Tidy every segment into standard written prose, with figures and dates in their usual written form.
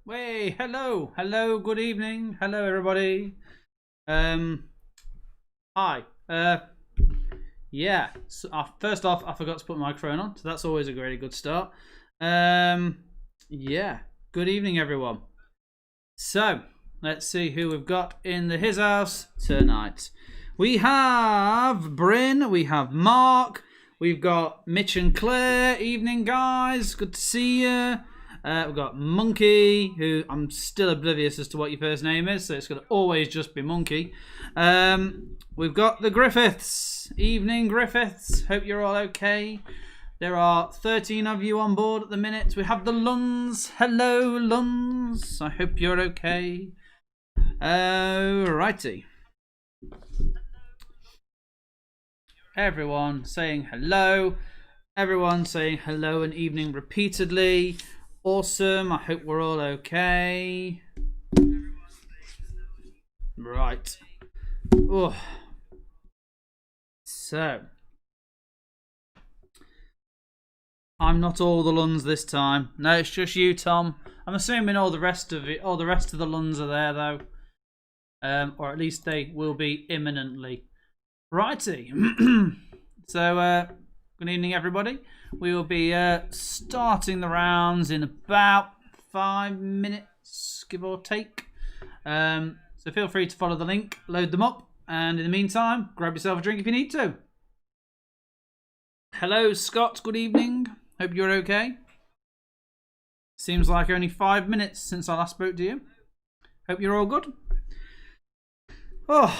Way, hello, good evening, hello everybody. Hi. Yeah. So, first off, I forgot to put the microphone on, so that's always a really good start. Yeah. Good evening, everyone. So let's see who we've got in the his house tonight. We have Bryn, we have Mark, we've got Mitch and Claire. Evening, guys. Good to see you. We've got Monkey, who I'm still oblivious as to what your first name is, so it's going to always just be Monkey. We've got the Griffiths. Evening, Griffiths. Hope you're all okay. There are 13 of you on board at the minute. We have the Luns. Hello, Luns. I hope you're okay. Alrighty. Everyone saying hello. Everyone saying hello and evening repeatedly. Awesome. I hope we're all okay. Right. Oh. So, I'm not all the Luns this time. No, it's just you, Tom. I'm assuming all the rest of it, all the rest of the Luns are there though, or at least they will be imminently. Righty. So, good evening, everybody. We will be starting the rounds in about 5 minutes, give or take. So feel free to follow the link, load them up, and in the meantime, grab yourself a drink if you need to. Hello, Scott. Good evening. Hope you're okay. Seems like only 5 minutes since I last spoke to you. Hope you're all good. Oh,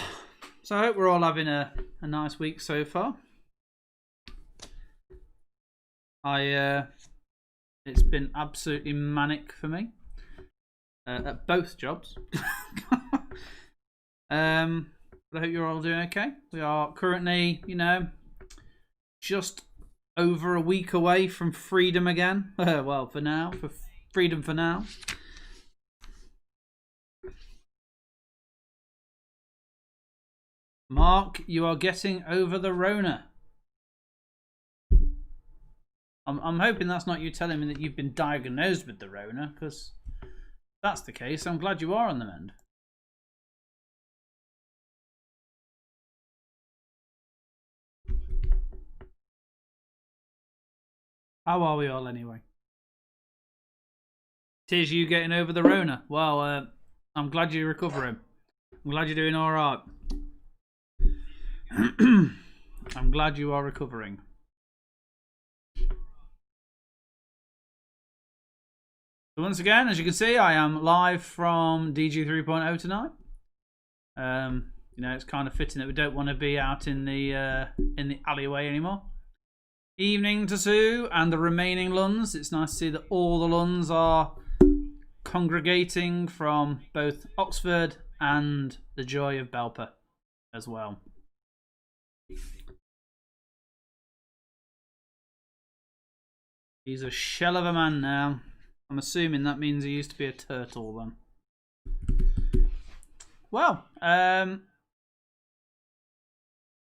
so I hope we're all having a nice week so far. It's been absolutely manic for me at both jobs. But I hope you're all doing okay. We are currently, just over a week away from freedom again. Well, for now, for freedom for now. Mark, you are getting over the Rona. I'm hoping that's not you telling me that you've been diagnosed with the Rona, because if that's the case, I'm glad you are on the mend. How are we all anyway? Tis you getting over the Rona. Well, I'm glad you're recovering. I'm glad you're doing all right. I'm glad you are recovering. So once again, as you can see, I am live from DG 3.0 tonight. It's kind of fitting that we don't want to be out in the alleyway anymore. Evening to Sue and the remaining Luns. It's nice to see that all the Luns are congregating from both Oxford and the joy of Belper as well. He's a shell of a man now. I'm assuming that means he used to be a turtle then. Well,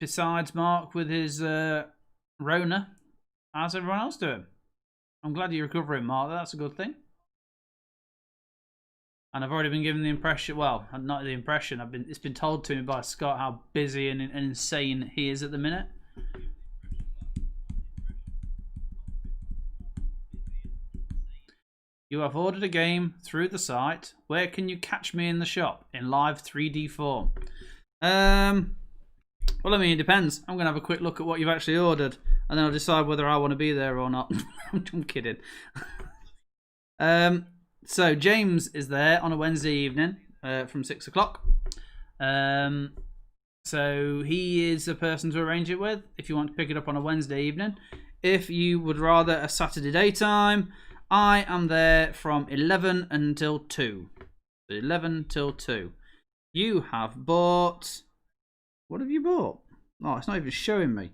besides Mark with his Rona, how's everyone else doing? I'm glad you're recovering, Mark. That's a good thing. And I've already been given the impression, well, not the impression, it's been told to me by Scott how busy and insane he is at the minute. You have ordered a game through the site. Where can you catch me in the shop in live 3D form? Well, I mean, it depends. I'm going to have a quick look at what you've actually ordered, and then I'll decide whether I want to be there or not. I'm kidding. So James is there on a Wednesday evening from 6 o'clock. So he is a person to arrange it with if you want to pick it up on a Wednesday evening. If you would rather a Saturday daytime, I am there from 11 until 2. 11 till 2. You have bought... What have you bought? Oh, it's not even showing me.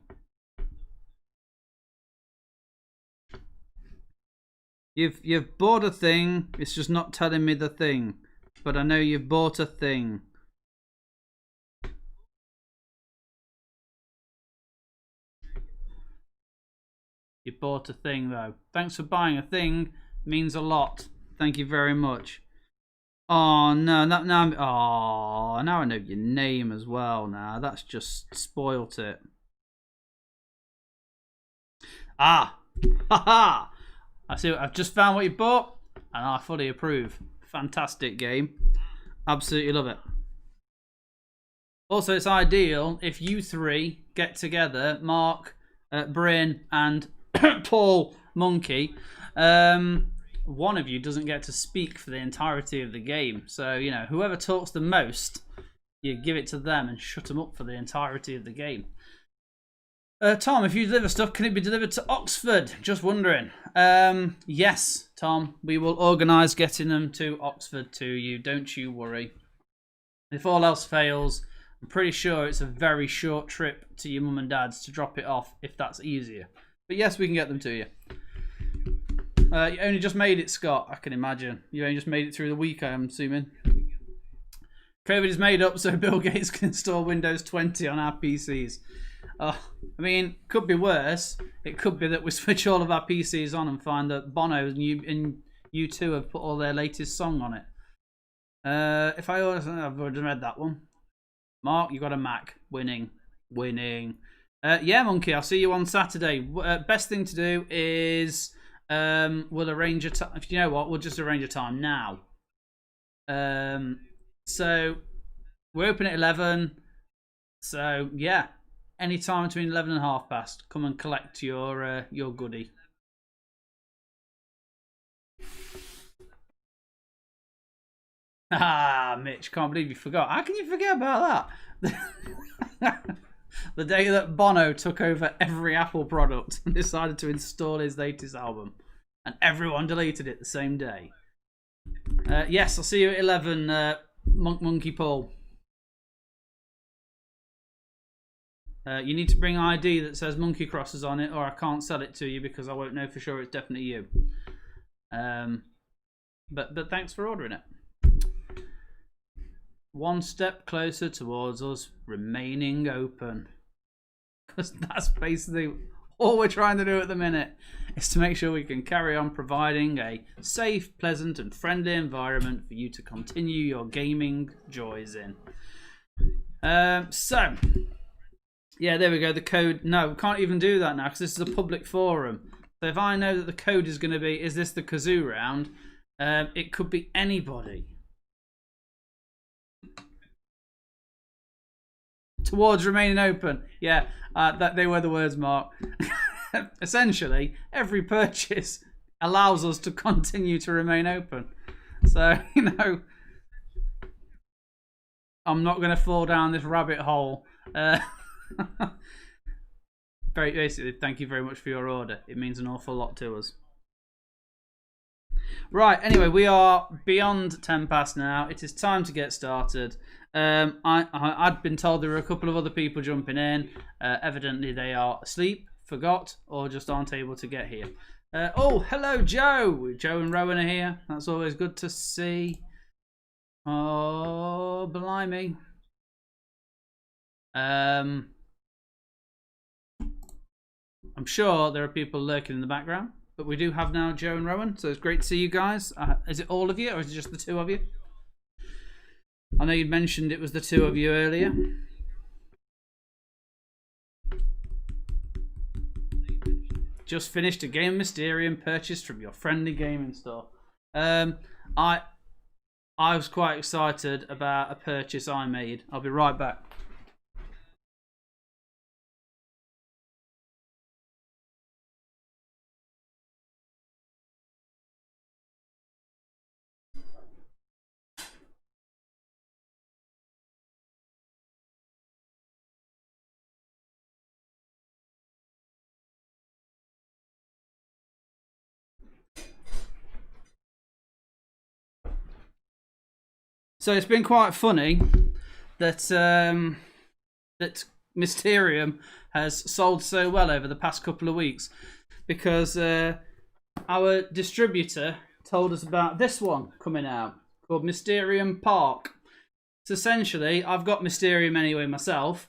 You've bought a thing. It's just not telling me the thing. But I know you've bought a thing. You bought a thing though. Thanks for buying a thing. Means a lot. Thank you very much. Oh no, now I know your name as well now. That's just spoilt it. Ah! Haha! I see. I've just found what you bought, and I fully approve. Fantastic game. Absolutely love it. Also, it's ideal if you three get together, Mark, Bryn, and Paul Monkey. One of you doesn't get to speak for the entirety of the game. So, you know, whoever talks the most, you give it to them and shut them up for the entirety of the game. Tom, if you deliver stuff, can it be delivered to Oxford? Just wondering. Yes, Tom, we will organise getting them to Oxford to you. Don't you worry. If all else fails, I'm pretty sure it's a very short trip to your mum and dad's to drop it off if that's easier. But yes, we can get them to you. You only just made it, Scott, I can imagine. You only just made it through the week, I'm assuming. COVID is made up so Bill Gates can install Windows 20 on our PCs. I mean, could be worse. It could be that we switch all of our PCs on and find that Bono and U2 have put all their latest song on it. If I order something, I've already read that one. Mark, you got a Mac. Winning. Yeah, Monkey, I'll see you on Saturday. Best thing to do is... we'll arrange a time. You know what? We'll just arrange a time now. So we're open at 11. So yeah, any time between 11 and past. Come and collect your goodie. Ah, Mitch, can't believe you forgot. How can you forget about that? The day that Bono took over every Apple product and decided to install his latest album. And everyone deleted it the same day. Yes, I'll see you at 11, Monkey Paul. You need to bring ID that says Monkey Crosses on it, or I can't sell it to you because I won't know for sure it's definitely you. But thanks for ordering it. One step closer towards us remaining open. Because that's basically all we're trying to do at the minute, is to make sure we can carry on providing a safe, pleasant and friendly environment for you to continue your gaming joys in. So, yeah, there we go. The code. No, we can't even do that now because this is a public forum. So if I know that the code is going to be, is this the kazoo round? It could be anybody. Towards remaining open. Yeah, that they were the words, Mark. Essentially, every purchase allows us to continue to remain open. So, you know, I'm not going to fall down this rabbit hole. Very basically, thank you very much for your order. It means an awful lot to us. Right, anyway, we are beyond 10 past now. It is time to get started. I'd been told there were a couple of other people jumping in. Evidently they are asleep, forgot, or just aren't able to get here. Oh, hello, Joe. Joe and Rowan are here. That's always good to see. Oh, blimey. I'm sure there are people lurking in the background, but we do have now Joe and Rowan, so it's great to see you guys. Is it all of you, or is it just the two of you? I know you mentioned it was the two of you earlier. Just finished a game of Mysterium purchased from your friendly gaming store. I was quite excited about a purchase I made. I'll be right back. So it's been quite funny that that Mysterium has sold so well over the past couple of weeks, because our distributor told us about this one coming out called Mysterium Park. So essentially, I've got Mysterium anyway myself,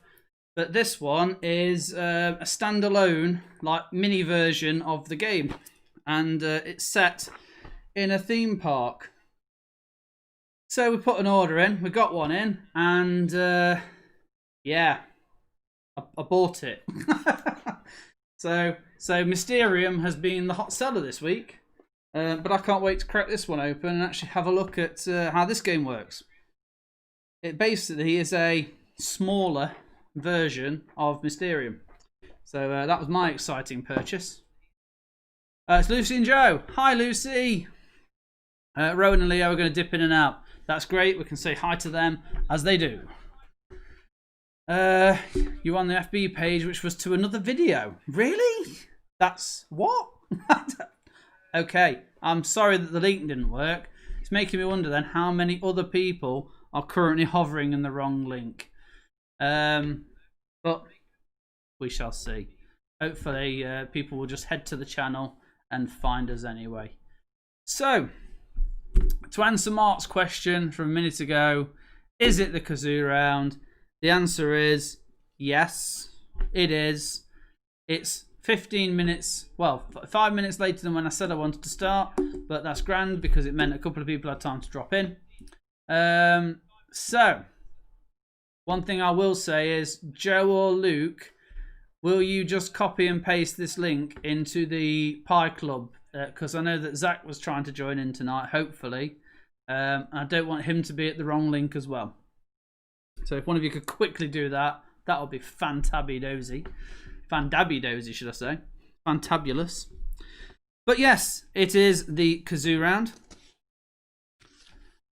but this one is a standalone, like, mini version of the game, and it's set in a theme park. So we put an order in, we got one in, and yeah, I bought it. So Mysterium has been the hot seller this week, but I can't wait to crack this one open and actually have a look at how this game works. It basically is a smaller version of Mysterium. So that was my exciting purchase. It's Lucy and Joe. Hi, Lucy. Rowan and Leo are going to dip in and out. That's great. We can say hi to them as they do. You're on the FB page, which was to another video. Really? That's what? Okay. I'm sorry that the link didn't work. It's making me wonder then how many other people are currently hovering in the wrong link. But we shall see. Hopefully, people will just head to the channel and find us anyway. So, to answer Mark's question from a minute ago, is it the kazoo round? The answer is yes, it is. It's 15 minutes, well, 5 minutes later than when I said I wanted to start, but that's grand because it meant a couple of people had time to drop in. So, one thing I will say is, Joe or Luke, will you just copy and paste this link into the Pie Club? Because I know that Zach was trying to join in tonight, hopefully. I don't want him to be at the wrong link as well. So if one of you could quickly do that, that would be fantabby-dozy. Fandabby-dozy, should I say. Fantabulous. But yes, it is the kazoo round.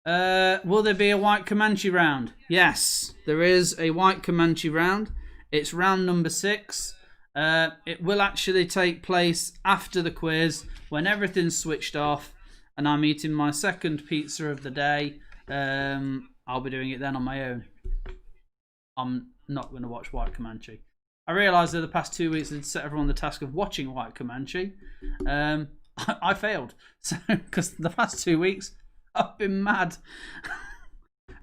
Will there be a White Comanche round? Yes, there is a White Comanche round. It's round number 6. It will actually take place after the quiz, when everything's switched off and I'm eating my second pizza of the day. I'll be doing it then on my own. I'm not going to watch White Comanche. I realised that the past 2 weeks I'd set everyone the task of watching White Comanche. I failed, so because the past 2 weeks I've been mad.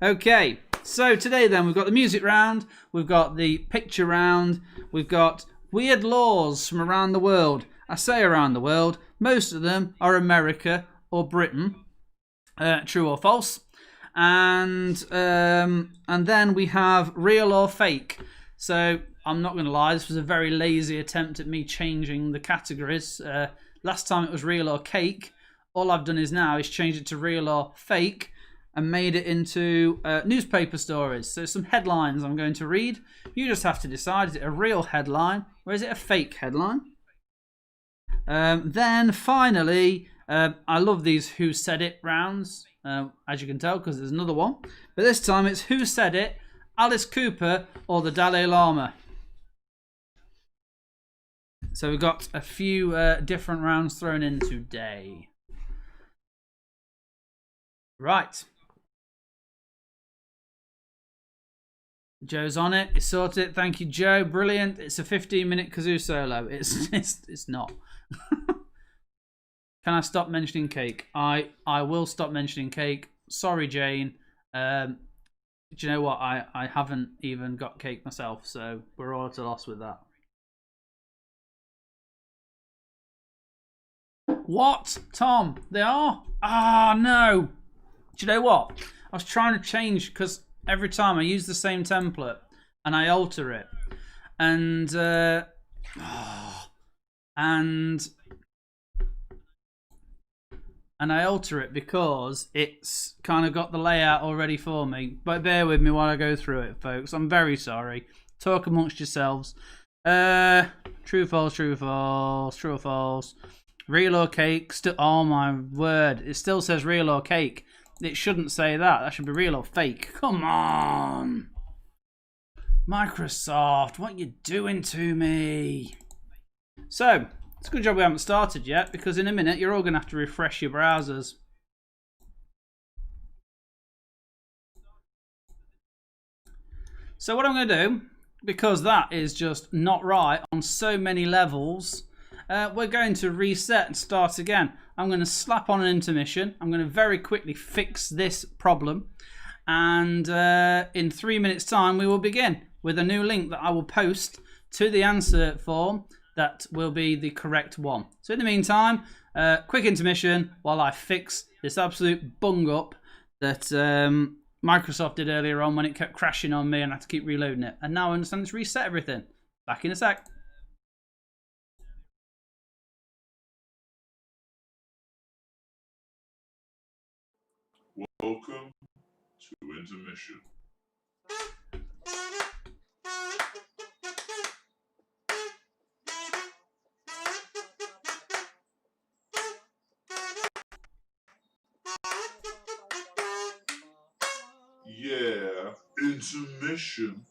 Okay, so today then we've got the music round, we've got the picture round, we've got weird laws from around the world. I say around the world, most of them are America or Britain. True or false? And then we have real or fake. So I'm not going to lie, this was a very lazy attempt at me changing the categories. Last time it was real or cake. All I've done is now is change it to real or fake and made it into newspaper stories. So some headlines I'm going to read. You just have to decide, is it a real headline or is it a fake headline? Then finally, I love these Who Said It rounds, as you can tell, because there's another one. But this time it's Who Said It, Alice Cooper or the Dalai Lama. So we've got a few different rounds thrown in today. Right. Joe's on it. He sorted it. Thank you, Joe. Brilliant. It's a 15-minute kazoo solo. It's not. Can I stop mentioning cake? I will stop mentioning cake. Sorry, Jane. Do you know what? I haven't even got cake myself, so we're all at a loss with that. What? Tom, they are? Ah, no. Do you know what? I was trying to change because every time I use the same template and I alter it. And I alter it because it's kind of got the layout already for me. But bear with me while I go through it, folks. I'm very sorry. Talk amongst yourselves. True, false, true, false, true or false. Real or cake? Oh my word. It still says real or cake. It shouldn't say that. That should be real or fake. Come on. Microsoft, what you doing to me? So, it's a good job we haven't started yet, because in a minute you're all going to have to refresh your browsers. So what I'm going to do, because that is just not right on so many levels, we're going to reset and start again. I'm going to slap on an intermission. I'm going to very quickly fix this problem. And in 3 minutes' time, we will begin with a new link that I will post to the answer form that will be the correct one. So in the meantime, quick intermission while I fix this absolute bung up that Microsoft did earlier on when it kept crashing on me and I had to keep reloading it. And now I understand it's reset everything. Back in a sec. Welcome to intermission. Yeah, intermission.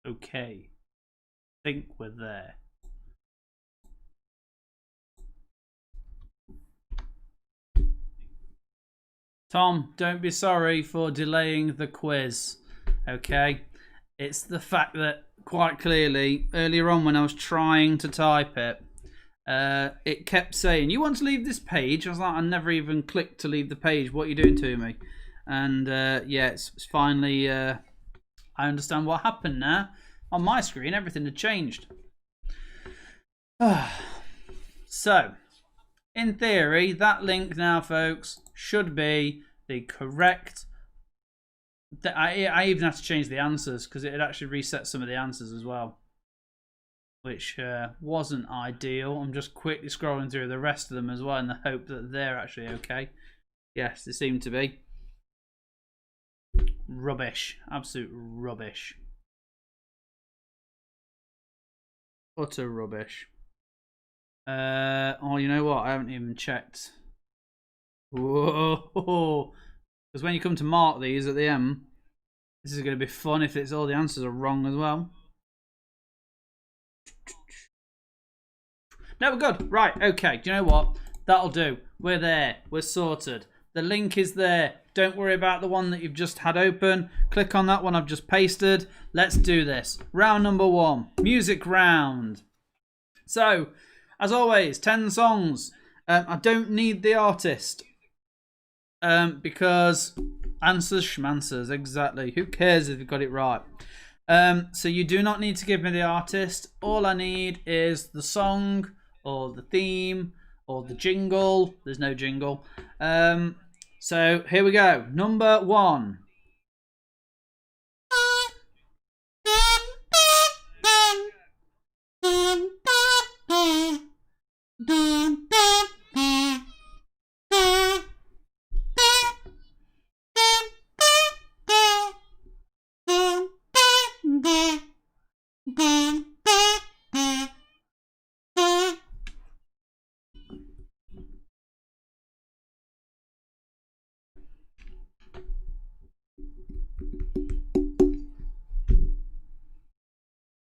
Okay. Think we're there. Tom, don't be sorry for delaying the quiz. Okay? It's the fact that quite clearly, earlier on when I was trying to type it, it kept saying, you want to leave this page? I was like, I never even clicked to leave the page. What are you doing to me? And yeah, it's finally, I understand what happened now. On my screen, everything had changed. So, in theory, that link now, folks, should be the correct. I even had to change the answers because it had actually reset some of the answers as well, which wasn't ideal. I'm just quickly scrolling through the rest of them as well in the hope that they're actually okay. Yes, they seem to be. Rubbish. Absolute rubbish. Utter rubbish. Oh, you know what? I haven't even checked. Whoa! Because when you come to mark these at the end, this is going to be fun if it's all the answers are wrong as well. No, we're good. Right, okay. Do you know what? That'll do. We're there. We're sorted. The link is there. Don't worry about the one that you've just had open. Click on that one I've just pasted. Let's do this. Round number 1. Music round. So, as always, 10 songs. I don't need the artist. Because answers schmanswers, exactly. Who cares if you got it right? So you do not need to give me the artist. All I need is the song or the theme or the jingle. There's no jingle. So here we go. Number 1.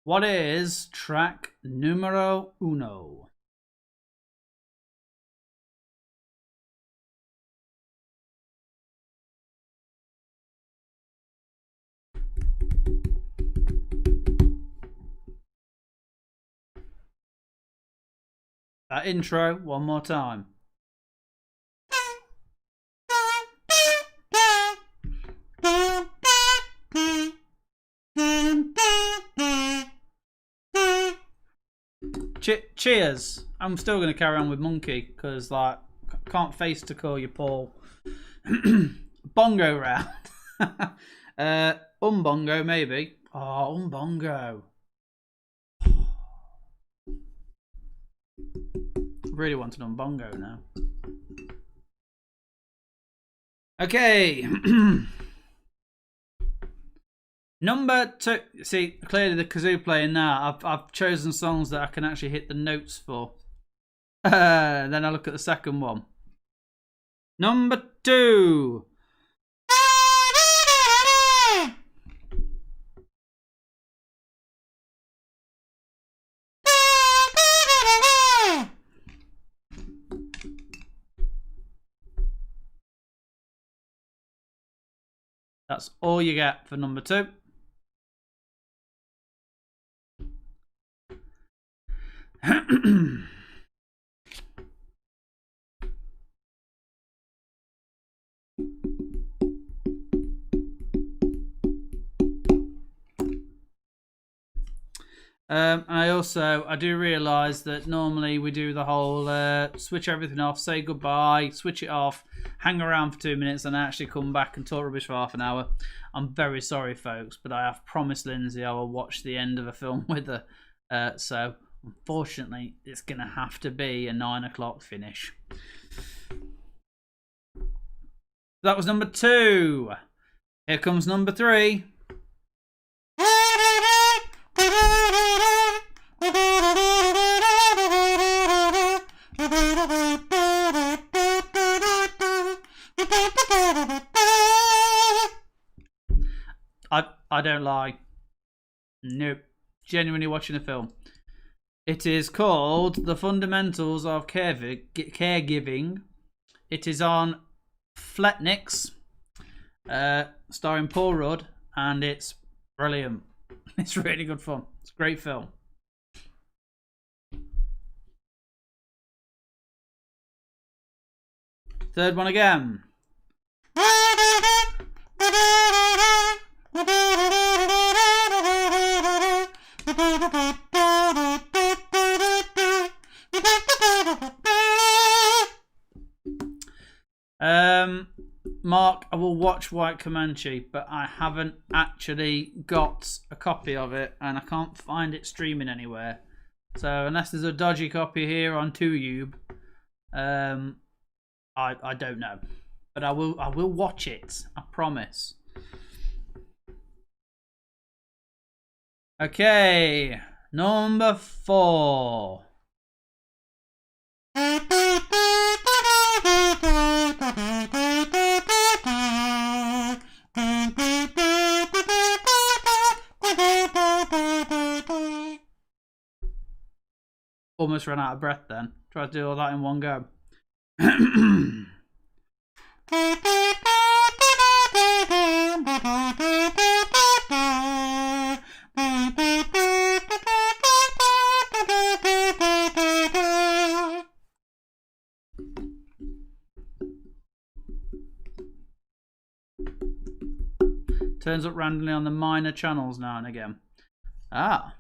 What is track numero 1? That intro one more time. Cheers. I'm still going to carry on with Monkey because, like, can't face to call you Paul. Bongo round. Umbongo maybe. Oh, umbongo. Really want an umbongo now. Okay. Number 2. See, clearly the kazoo playing now. I've chosen songs that I can actually hit the notes for. Then I look at the second one. Number 2. That's all you get for number 2. I do realise that normally we do the whole switch everything off, say goodbye, switch it off, hang around for 2 minutes, and actually come back and talk rubbish for half an hour. I'm very sorry, folks, but I have promised Lindsay I will watch the end of a film with her. So, unfortunately, it's going to have to be a 9 o'clock finish. That was number 2. Here comes number 3. I don't lie. Nope. Genuinely watching a film. It is called The Fundamentals of Caregiving. It is on Fletnix, starring Paul Rudd, and it's brilliant. It's really good fun. It's a great film. Third one again. Mark, I will watch White Comanche, but I haven't actually got a copy of it, and I can't find it streaming anywhere. So unless there's a dodgy copy here on YouTube, I don't know. But I will watch it. I promise. Okay, number 4. Almost ran out of breath then. Try to do all that in one go. Turns up randomly on the minor channels now and again. Ah.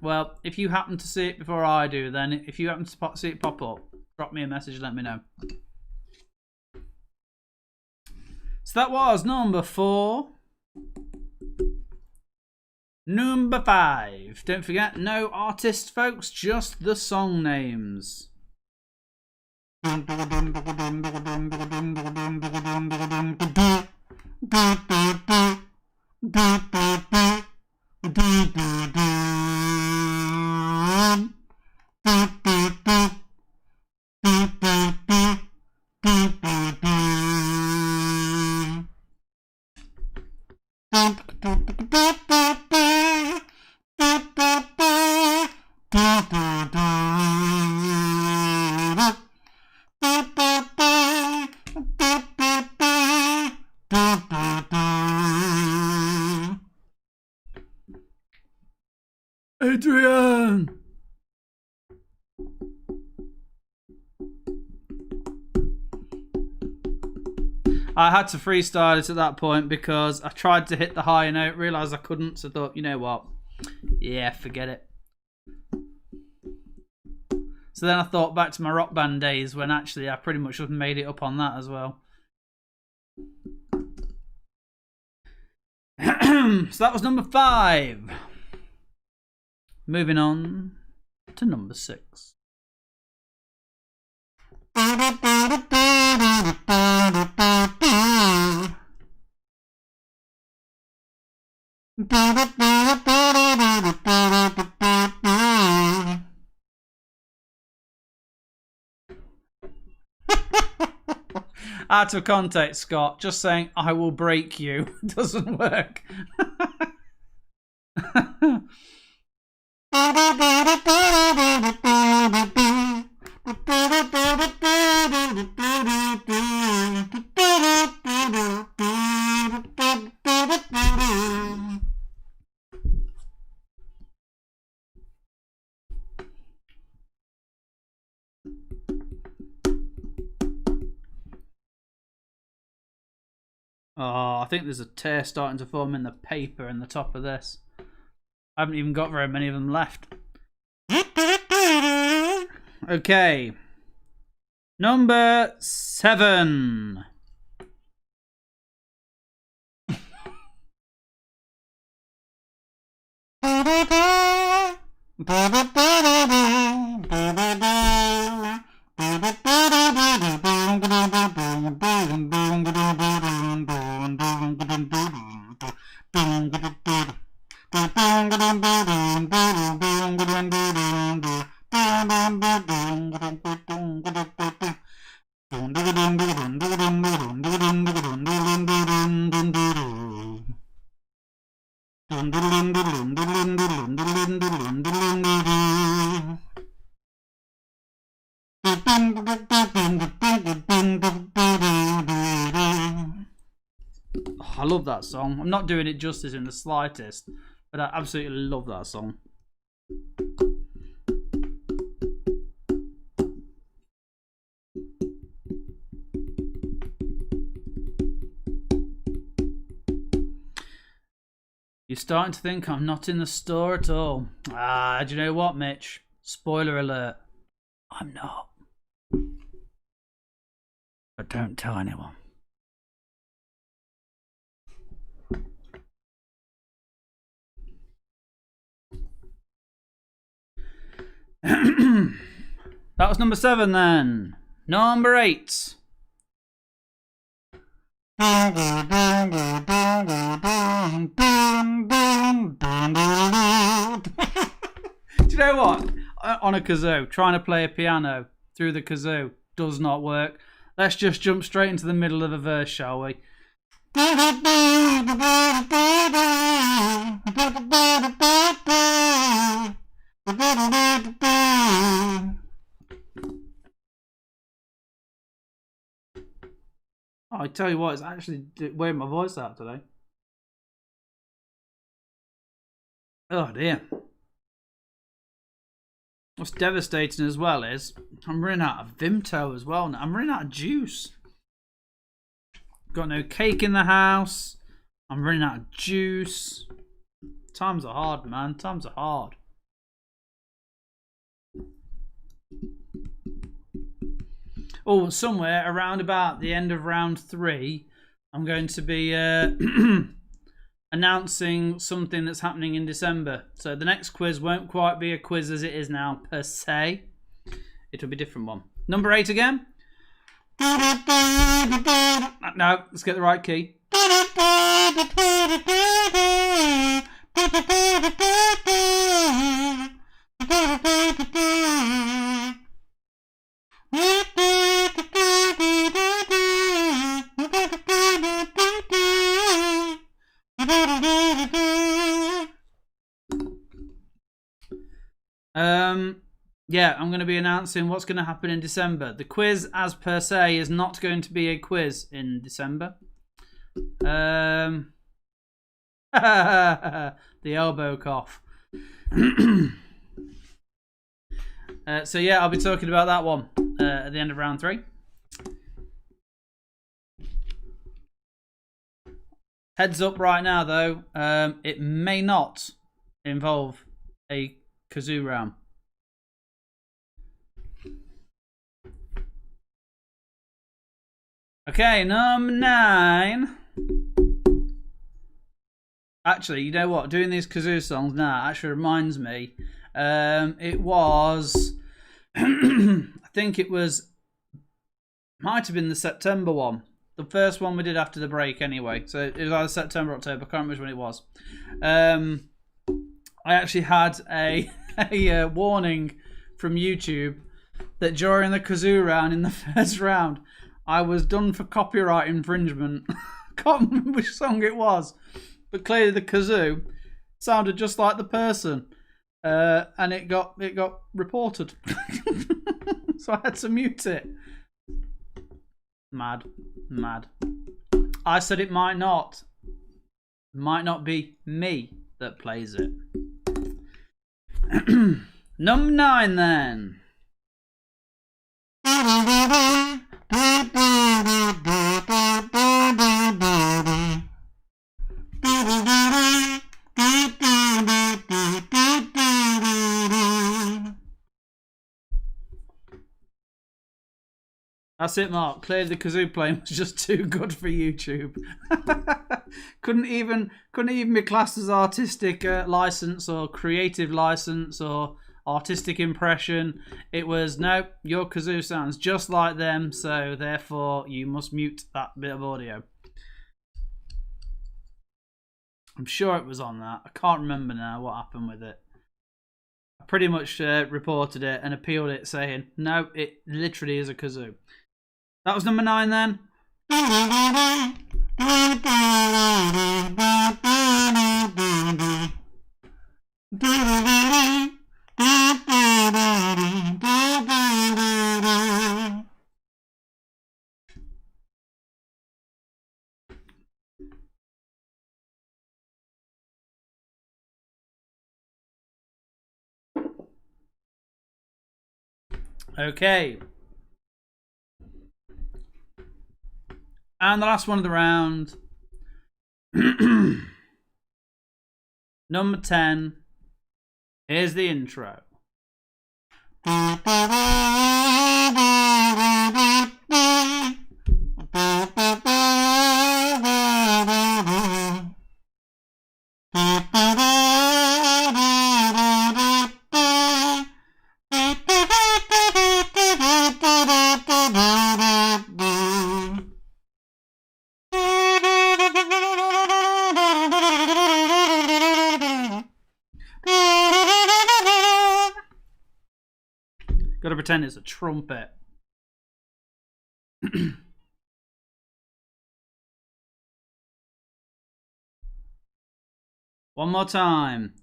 Well, if you happen to see it before I do, then if you happen to see it pop up, drop me a message and let me know. So that was number 4. Number 5. Don't forget, no artist, folks, just the song names. Adrian! I had to freestyle it at that point because I tried to hit the high note, realised I couldn't, so I thought, you know what? Yeah, forget it. So then I thought back to my rock band days when actually I pretty much have made it up on that as well. So that was number 5. Moving on to number 6. Out of context, Scott. Just saying I will break you doesn't work. Oh, I think there's a tear starting to form in the paper in the top of this. I haven't even got very many of them left. Okay. Number 7. I love that song. I'm not doing it justice in the slightest, but I absolutely love that song. You're starting to think I'm not in the store at all. Ah, do you know what, Mitch? Spoiler alert. I'm not. But don't tell anyone. That was number 7 then. Number 8. Do you know what? On a kazoo, trying to play a piano through the kazoo does not work. Let's just jump straight into the middle of a verse, shall we? Oh, I tell you what, it's actually wearing my voice out today. Oh dear. What's devastating as well is I'm running out of Vimto as well now. I'm running out of juice. Got no cake in the house. I'm running out of juice. Times are hard, man. Times are hard. Oh, somewhere around about the end of round 3, I'm going to be announcing something that's happening in December. So the next quiz won't quite be a quiz as it is now, per se. It'll be a different one. Number 8 again. No, let's get the right key. Yeah, I'm going to be announcing what's going to happen in December. The quiz, as per se, is not going to be a quiz in December. The elbow cough. So yeah, I'll be talking about that one at the end of round 3. Heads up right now, though, it may not involve a kazoo round. Okay, number 9. Actually, you know what? Doing these kazoo songs now actually reminds me. It was, I think it was, might have been the September one. The first one we did after the break anyway. So it was either September or October. I can't remember when it was. I actually had a warning from YouTube that during the kazoo round in the first round, I was done for copyright infringement. Can't remember which song it was, but clearly the kazoo sounded just like the person, and it got reported. So I had to mute it. Mad. I said it might not be me that plays it. Number 9 then. That's it, Mark. Clearly the kazoo playing was just too good for YouTube. couldn't even be classed as artistic license or creative license or artistic impression. It was, no, your kazoo sounds just like them, so therefore you must mute that bit of audio. I'm sure it was on that. I can't remember now what happened with it. I pretty much reported it and appealed it, saying, no, it literally is a kazoo. That was number 9 then. Okay. And the last one of the round. Number 10. Here's the intro. Gotta pretend it's a trumpet. One more time.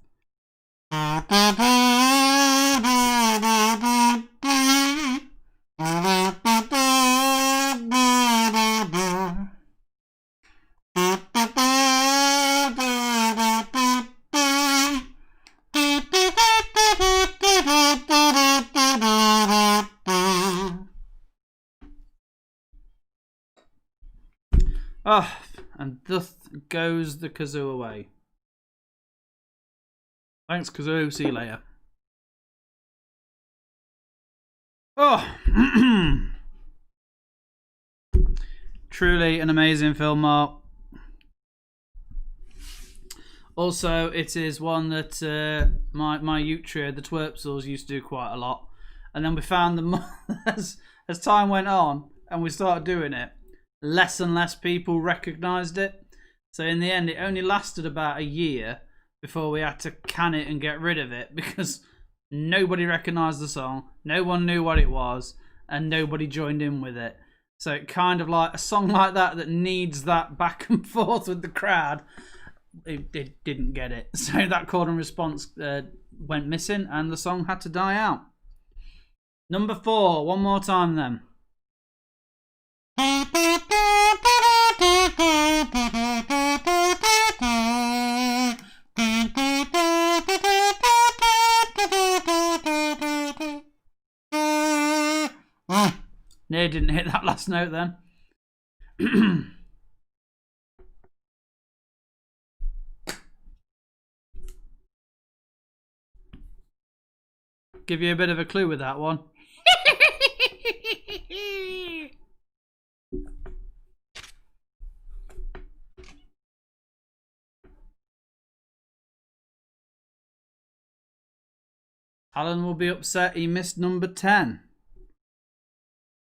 Oh, and thus goes the kazoo away. Thanks, kazoo. See you later. Oh, truly an amazing film, Mark. Also, it is one that my youth trio, the Twerpsels, used to do quite a lot. And then we found them as time went on and we started doing it, less and less people recognised it. So in the end, it only lasted about a year before we had to can it and get rid of it because nobody recognised the song, no one knew what it was, and nobody joined in with it. So it kind of like a song like that needs that back and forth with the crowd. It didn't get it. So that call and response went missing and the song had to die out. Number 4, one more time then. No, didn't hit that last note then. Give you a bit of a clue with that one. Alan will be upset he missed number 10.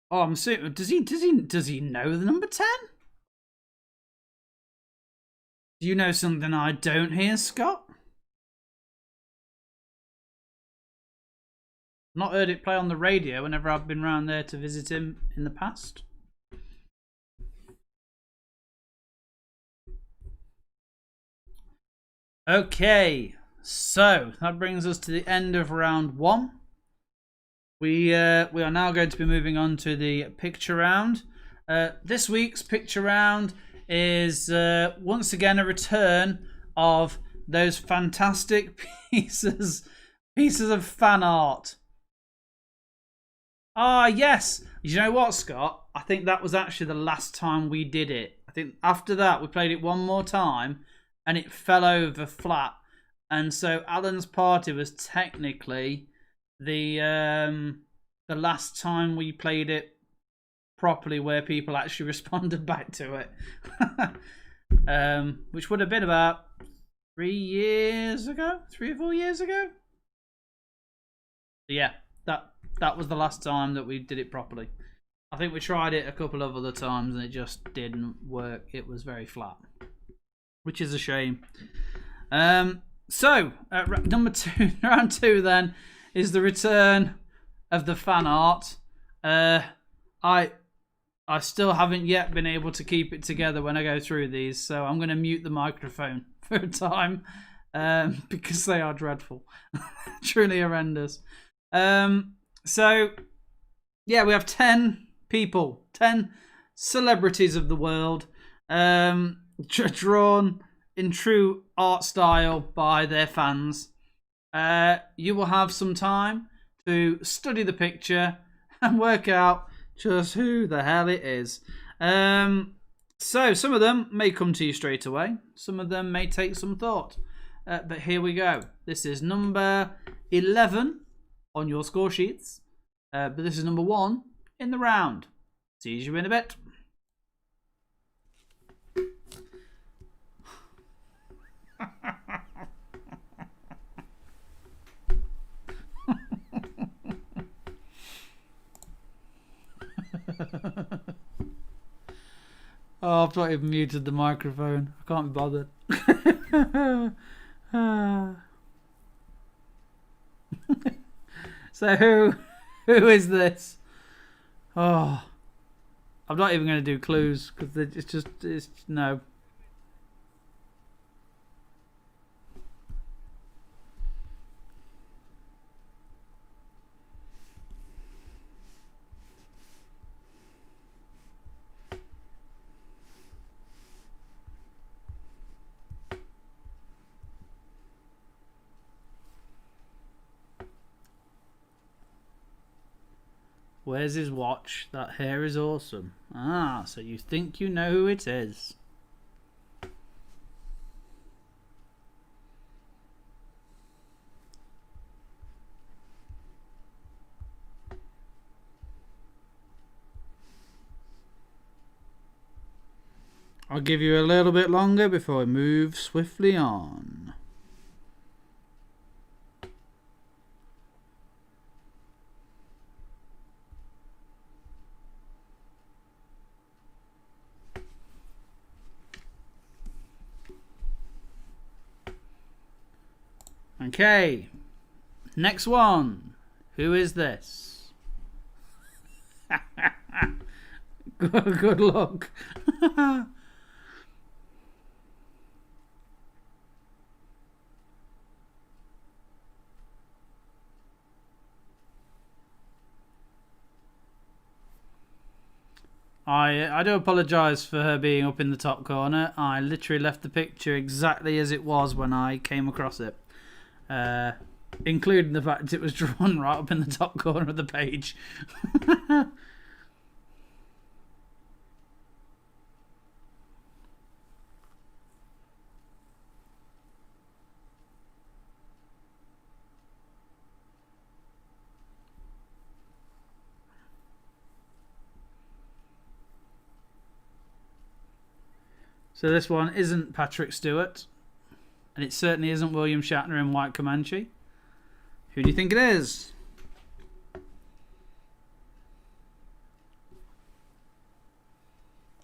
Oh, I'm assuming, does he know the number 10? Do you know something I don't hear, Scott? Not heard it play on the radio whenever I've been round there to visit him in the past. Okay, so that brings us to the end of round 1. We are now going to be moving on to the picture round. This week's picture round is once again a return of those fantastic pieces of fan art. Ah, yes. You know what, Scott? I think that was actually the last time we did it. I think after that we played it one more time and it fell over flat. And so Alan's party was technically the last time we played it properly where people actually responded back to it. Which would have been about 3 years ago? 3 or 4 years ago? Yeah, that was the last time that we did it properly. I think we tried it a couple of other times and it just didn't work. It was very flat, which is a shame. So, number 2, round 2 then, is the return of the fan art. I still haven't yet been able to keep it together when I go through these, so I'm going to mute the microphone for a time because they are dreadful. Truly horrendous. So, yeah, we have 10 people, 10 celebrities of the world, drawn in true art style by their fans. You will have some time to study the picture and work out just who the hell it is. So some of them may come to you straight away. Some of them may take some thought. But here we go. This is number 11 on your score sheets. But this is number 1 in the round. See you in a bit. Oh, I've not even muted the microphone. I can't be bothered. So who is this? Oh, I'm not even going to do clues because it's no. Where's his watch? That hair is awesome. Ah, so you think you know who it is. I'll give you a little bit longer before I move swiftly on. Okay, next one. Who is this? Good luck. I do apologise for her being up in the top corner. I literally left the picture exactly as it was when I came across it. Including the fact it was drawn right up in the top corner of the page. So this one isn't Patrick Stewart, and it certainly isn't William Shatner in White Comanche. Who do you think it is?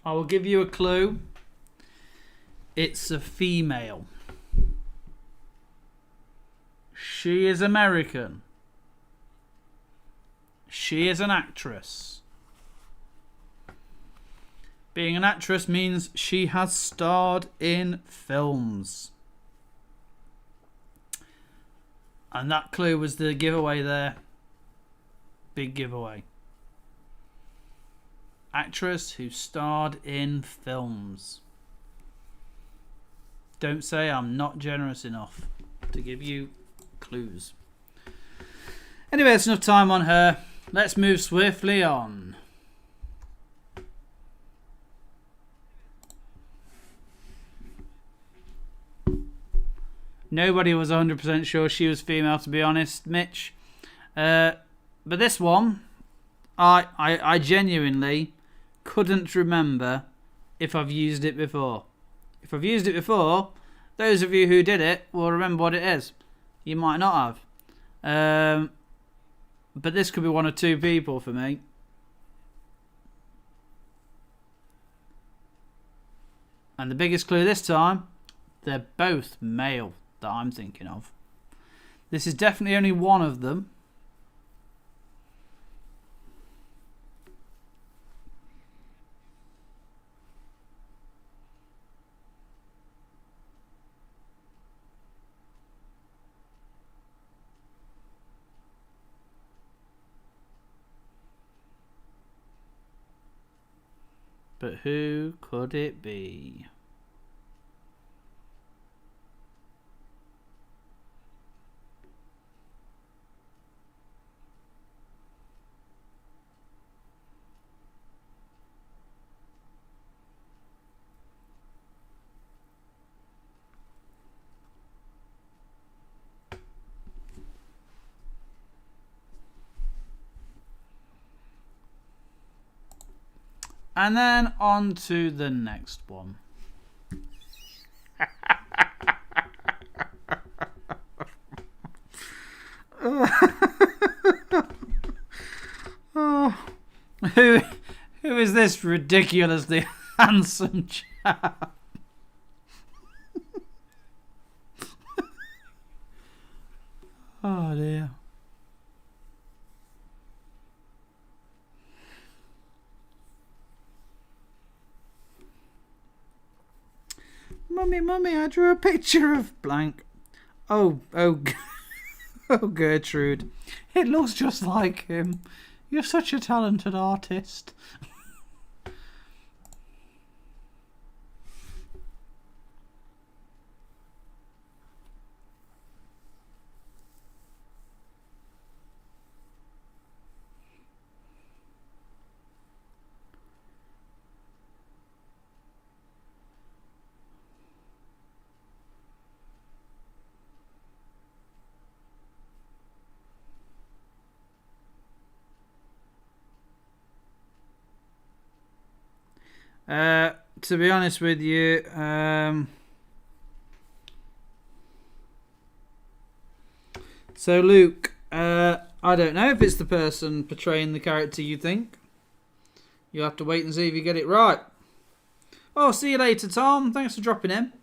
I will give you a clue. It's a female. She is American. She is an actress. Being an actress means she has starred in films. And that clue was the giveaway there. Big giveaway. Actress who starred in films. Don't say I'm not generous enough to give you clues. Anyway, it's enough time on her. Let's move swiftly on. Nobody was 100% sure she was female, to be honest, Mitch. But this one, I genuinely couldn't remember if I've used it before. If I've used it before, those of you who did it will remember what it is. You might not have. But this could be one of two people for me. And the biggest clue this time, they're both male that I'm thinking of. This is definitely only one of them. But who could it be? And then on to the next one. Who is this ridiculously handsome chap? Oh dear. Mummy, I drew a picture of blank. Oh, oh, Gertrude. It looks just like him. You're such a talented artist. To be honest with you, so Luke, I don't know if it's the person portraying the character you think. You'll have to wait and see if you get it right. Oh, see you later, Tom. Thanks for dropping in.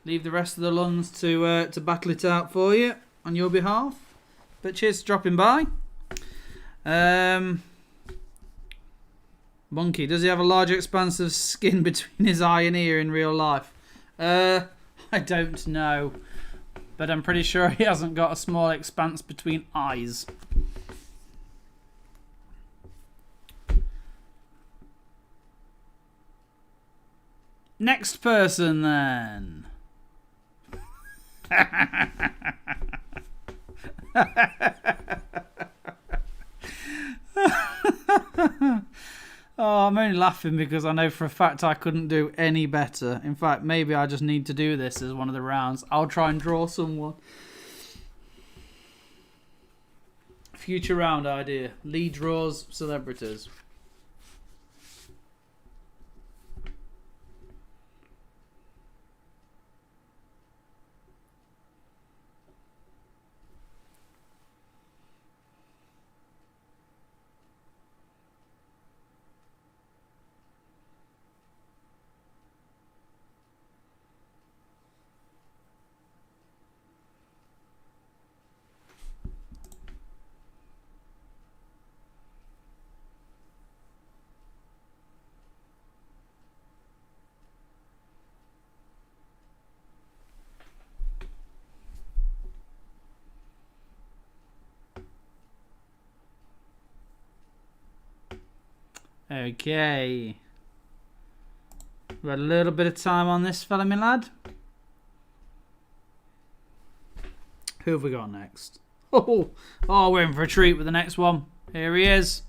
Leave the rest of the Luns to battle it out for you on your behalf. But cheers for dropping by. Monkey, does he have a large expanse of skin between his eye and ear in real life? I don't know. But I'm pretty sure he hasn't got a small expanse between eyes. Next person then. Oh, I'm only laughing because I know for a fact I couldn't do any better. In fact, maybe I just need to do this as one of the rounds. I'll try and draw someone. Future round idea. Leigh draws celebrities. Okay. We've got a little bit of time on this fella, my lad. Who have we got next? Oh, we're in for a treat with the next one. Here he is.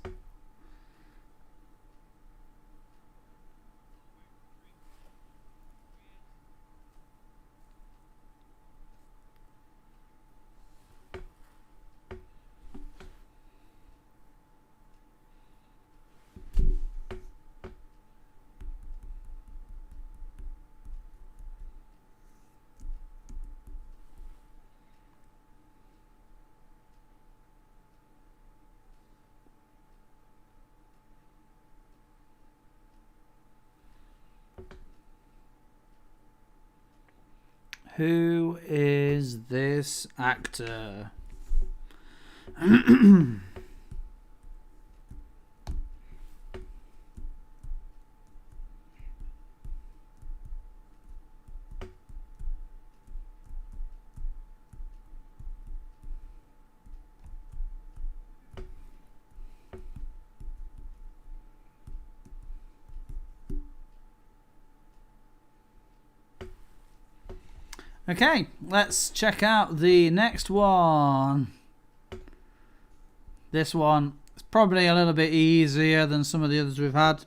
Who is this actor? Okay, let's check out the next one. This one is probably a little bit easier than some of the others we've had.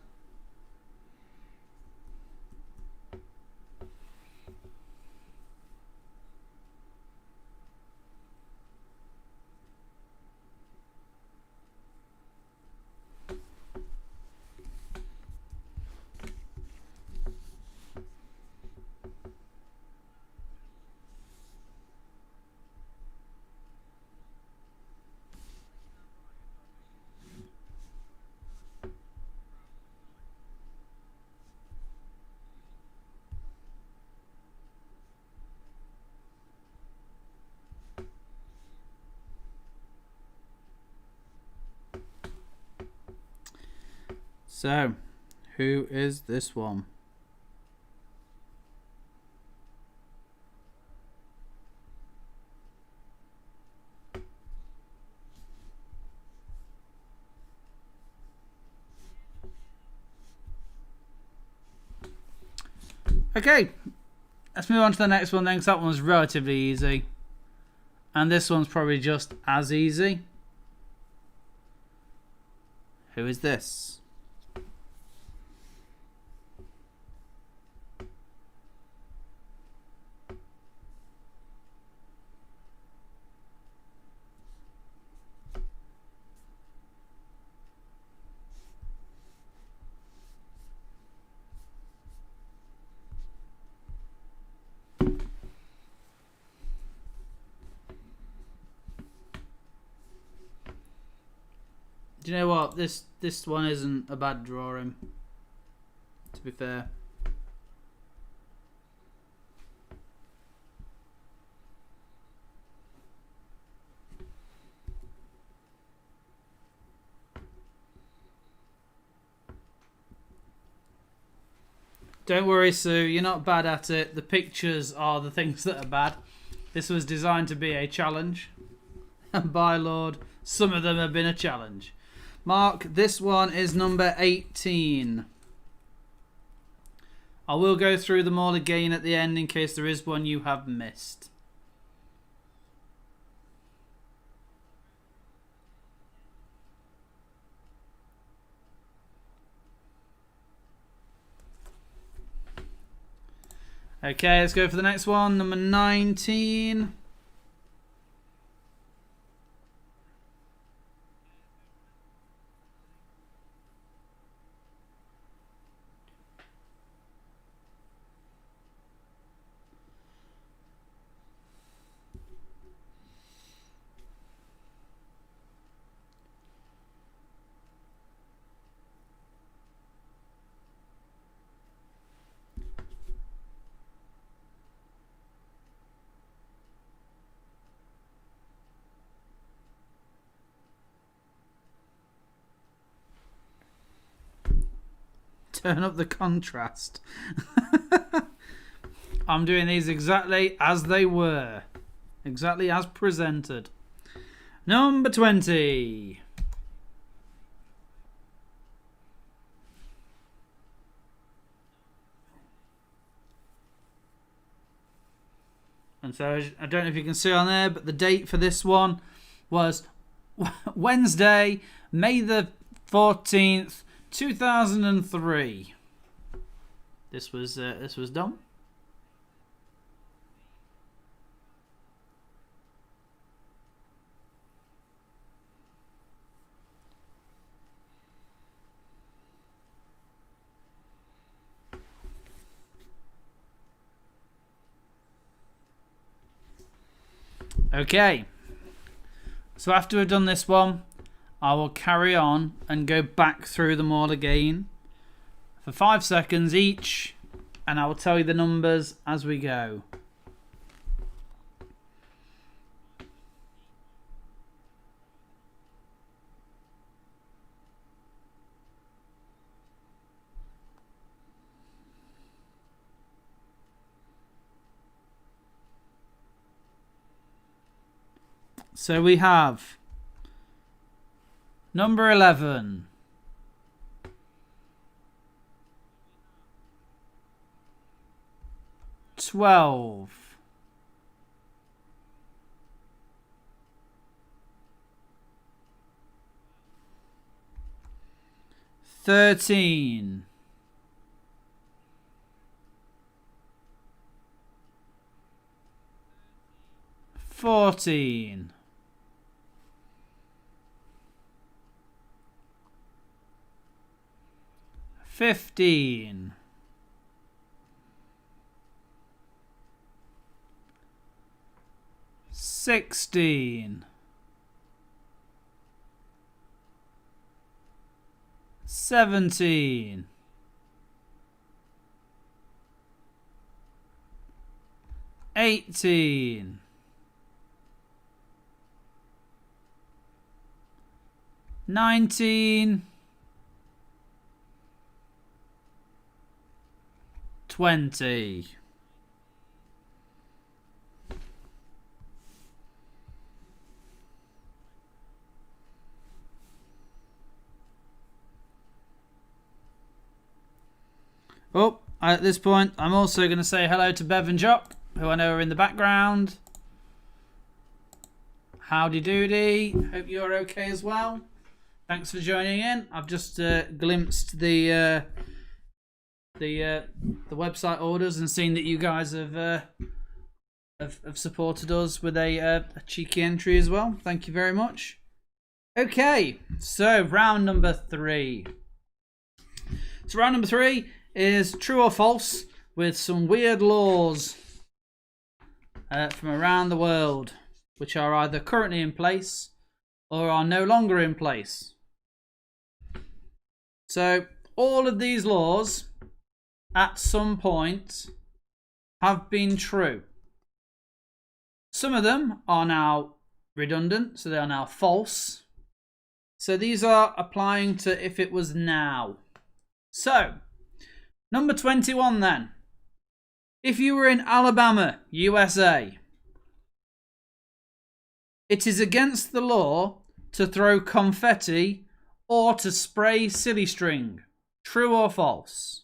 So, who is this one? Okay, let's move on to the next one then, because that one's relatively easy. And this one's probably just as easy. Who is this? Do you know what? This one isn't a bad drawing, to be fair. Don't worry, Sue. You're not bad at it. The pictures are the things that are bad. This was designed to be a challenge. And by Lord, some of them have been a challenge. Mark, this one is number 18. I will go through them all again at the end in case there is one you have missed. Okay, let's go for the next one. Number 19. Turn up the contrast. I'm doing these exactly as they were. Exactly as presented. Number 20. And so, I don't know if you can see on there, but the date for this one was Wednesday, May the 14th, 2003. This was done. Okay. So after we've done this one, I will carry on and go back through them all again for 5 seconds each, and I will tell you the numbers as we go. So we have number 11. $12. $13. $14. $15. $16. $17. $18. $19. $20. Oh, at this point, I'm also going to say hello to Bev and Jock, who I know are in the background. Howdy doody. Hope you're okay as well. Thanks for joining in. I've just glimpsed the website orders and seen that you guys have supported us with a cheeky entry as well. Thank you very much. Okay, so round number 3. So round number 3 is true or false with some weird laws from around the world, which are either currently in place or are no longer in place. So all of these laws at some point have been true. Some of them are now redundant, so they are now false. So these are applying to if it was now. So, number 21 then. If you were in Alabama, USA, it is against the law to throw confetti or to spray silly string. True or false?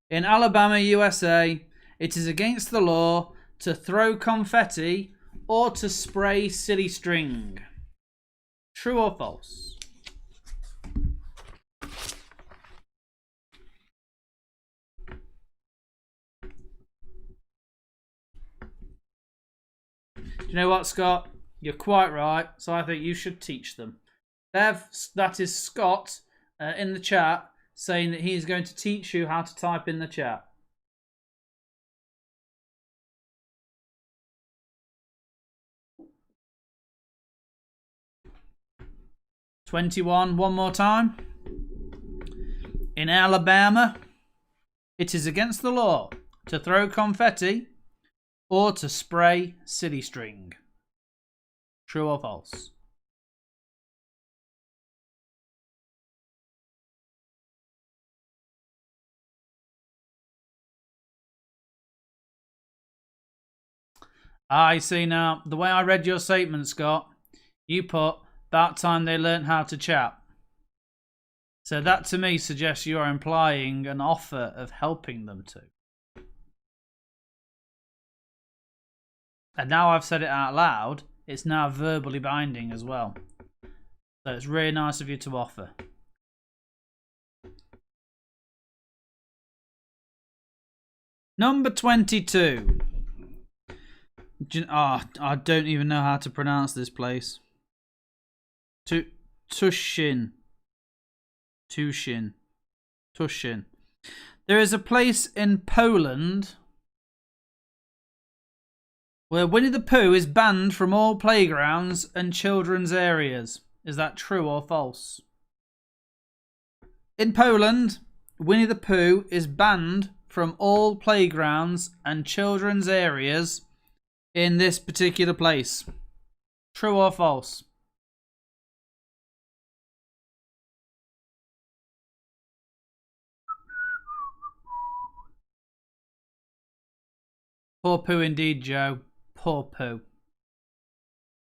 In Alabama, USA, it is against the law to throw confetti or to spray silly string. True or false? Do you know what, Scott? You're quite right, so I think you should teach them. Bev, that is Scott in the chat saying that he is going to teach you how to type in the chat. "21, one more time. In Alabama, it is against the law to throw confetti or to spray silly string. True or false?" I see now. The way I read your statement, Scott, you put about time they learnt how to chat. So that to me suggests you are implying an offer of helping them to. And now I've said it out loud, it's now verbally binding as well. So it's really nice of you to offer. Number 22. I don't even know how to pronounce this place. Tushin. There is a place in Poland where Winnie the Pooh is banned from all playgrounds and children's areas. Is that true or false? In Poland, Winnie the Pooh is banned from all playgrounds and children's areas in this particular place. True or false? Poor Pooh indeed, Joe. Poor Pooh.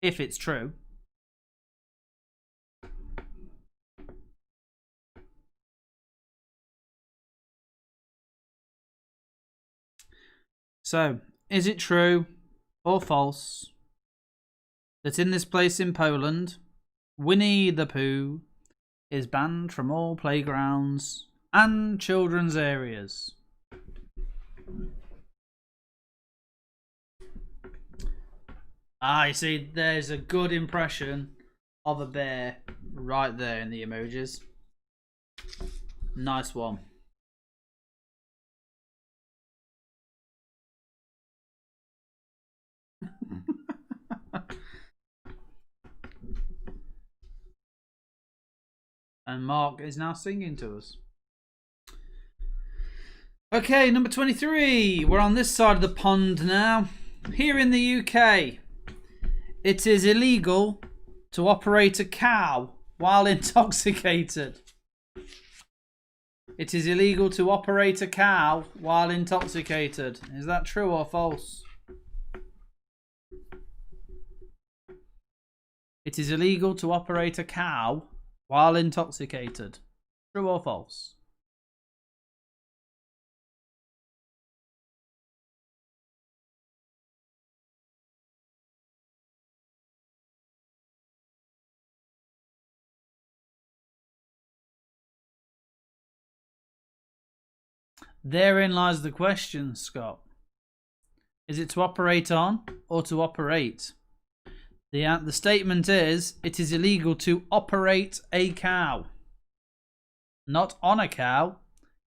If it's true. So, is it true or false that in this place in Poland, Winnie the Pooh is banned from all playgrounds and children's areas? You see, there's a good impression of a bear right there in the emojis. Nice one. And Mark is now singing to us. Okay, number 23. We're on this side of the pond now. Here in the UK, it is illegal to operate a cow while intoxicated. It is illegal to operate a cow while intoxicated. Is that true or false? It is illegal to operate a cow while intoxicated. True or false? Therein lies the question, Scott. Is it to operate on or to operate? The statement is, it is illegal to operate a cow. Not on a cow,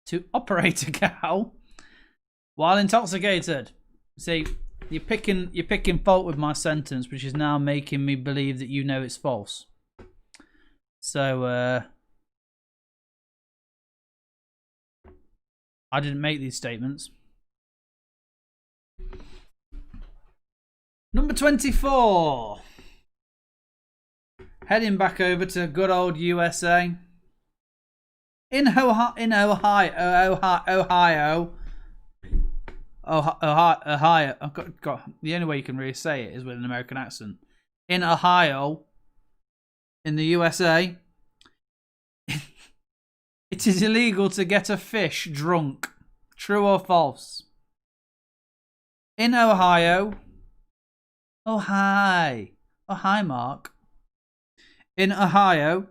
to operate a cow while intoxicated. See, you're picking fault with my sentence, which is now making me believe that you know it's false. So, I didn't make these statements. Number 24. Heading back over to good old USA. In Ohio, I've got the only way you can really say it is with an American accent. In Ohio, in the USA, it is illegal to get a fish drunk. True or false? In Ohio, oh hi, Mark. In Ohio,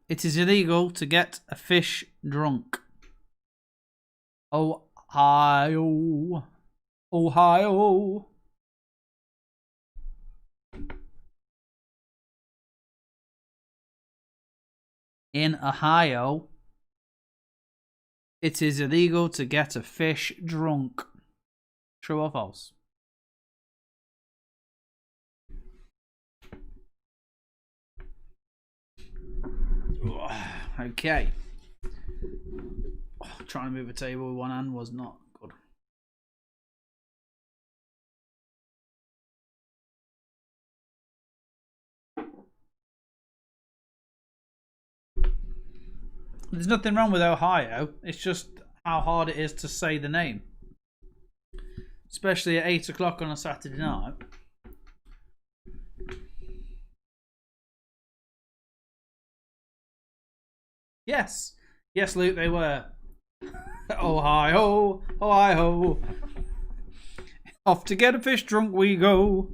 it is illegal to get a fish drunk. Ohio. In Ohio, it is illegal to get a fish drunk. True or false? Okay. Trying to move a table with one hand was not good. There's nothing wrong with Ohio. It's just how hard it is to say the name. Especially at 8 o'clock on a Saturday night. Yes. Yes, Luke, they were. Ohio. Off to get a fish drunk we go.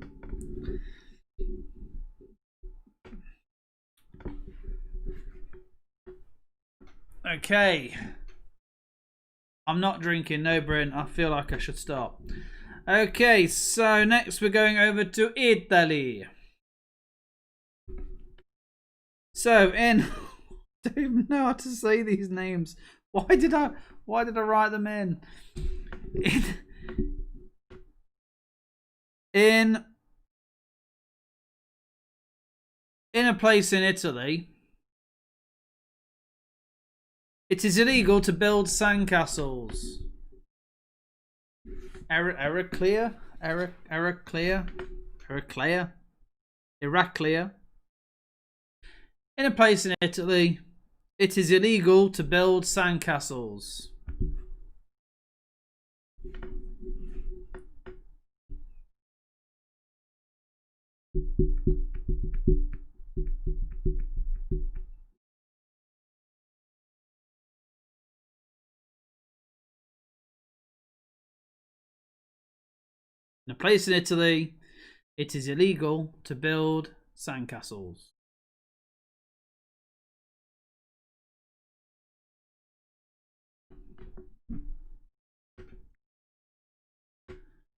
Okay. I'm not drinking, no, Bryn. I feel like I should stop. Okay, so next we're going over to Italy. So I don't even know how to say these names. Why did I write them in? In a place in Italy, it is illegal to build sandcastles. Heraclea. In a place in Italy, it is illegal to build sandcastles. In a place in Italy, it is illegal to build sandcastles.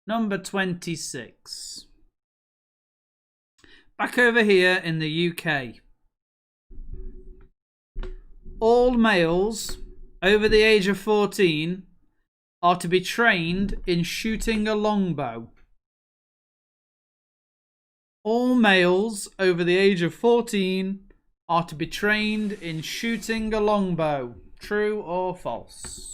Number 26. Back over here in the UK. All males over the age of 14 are to be trained in shooting a longbow. All males over the age of 14 are to be trained in shooting a longbow. True or false?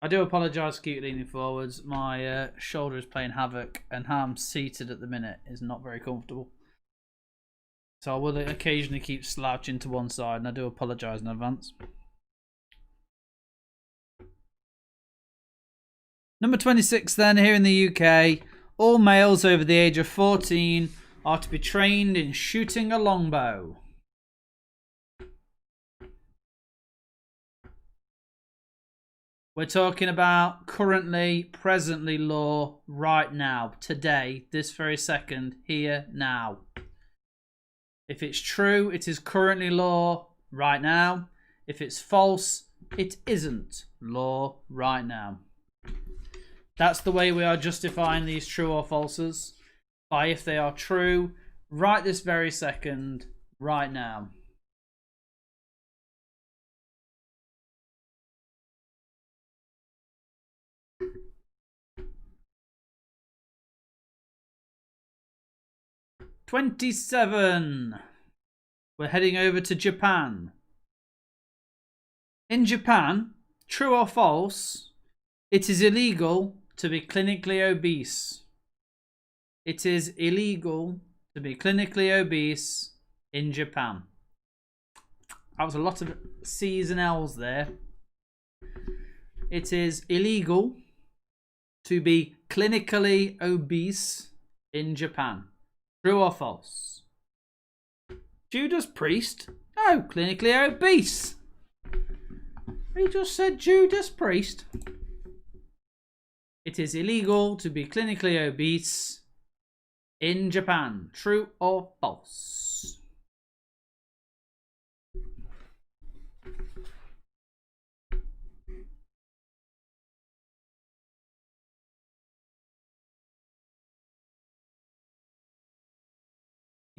I do apologise for keep leaning forwards. My shoulder is playing havoc, and how I'm seated at the minute is not very comfortable. So I will occasionally keep slouching to one side, and I do apologise in advance. Number 26 then, here in the UK, all males over the age of 14 are to be trained in shooting a longbow. We're talking about currently, presently law, right now, today, this very second, here, now. If it's true, it is currently law right now. If it's false, it isn't law right now. That's the way we are justifying these true or falses. By if they are true, right this very second, right now. 27. We're heading over to Japan. In Japan, true or false, it is illegal to be clinically obese. It is illegal to be clinically obese in Japan. That was a lot of C's and L's there. It is illegal to be clinically obese in Japan. True or false? Judas Priest? No, clinically obese. He just said Judas Priest. It is illegal to be clinically obese in Japan. True or false?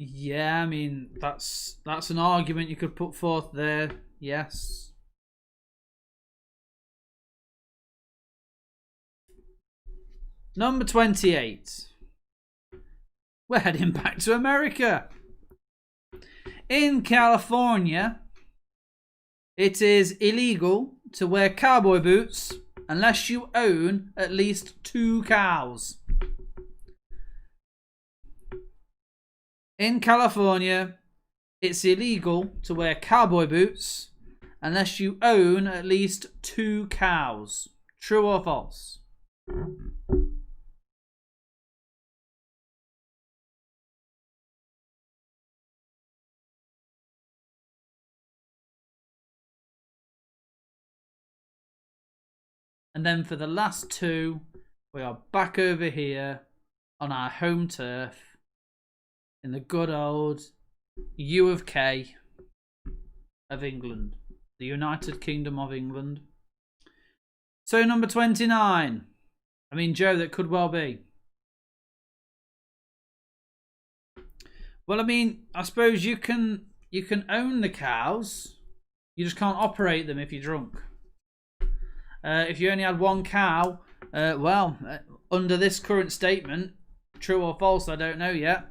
Yeah, I mean, that's an argument you could put forth there. Yes. Number 28. We're heading back to America. In California, it is illegal to wear cowboy boots unless you own at least 2 cows. In California, it's illegal to wear cowboy boots unless you own at least 2 cows. True or false? And then for the last 2, we are back over here on our home turf in the good old U of K of England, the United Kingdom of England. So number 29. I mean, Joe, that could well be. Well, I mean, I suppose you can own the cows. You just can't operate them if you're drunk. If you only had 1 cow, under this current statement, true or false, I don't know yet.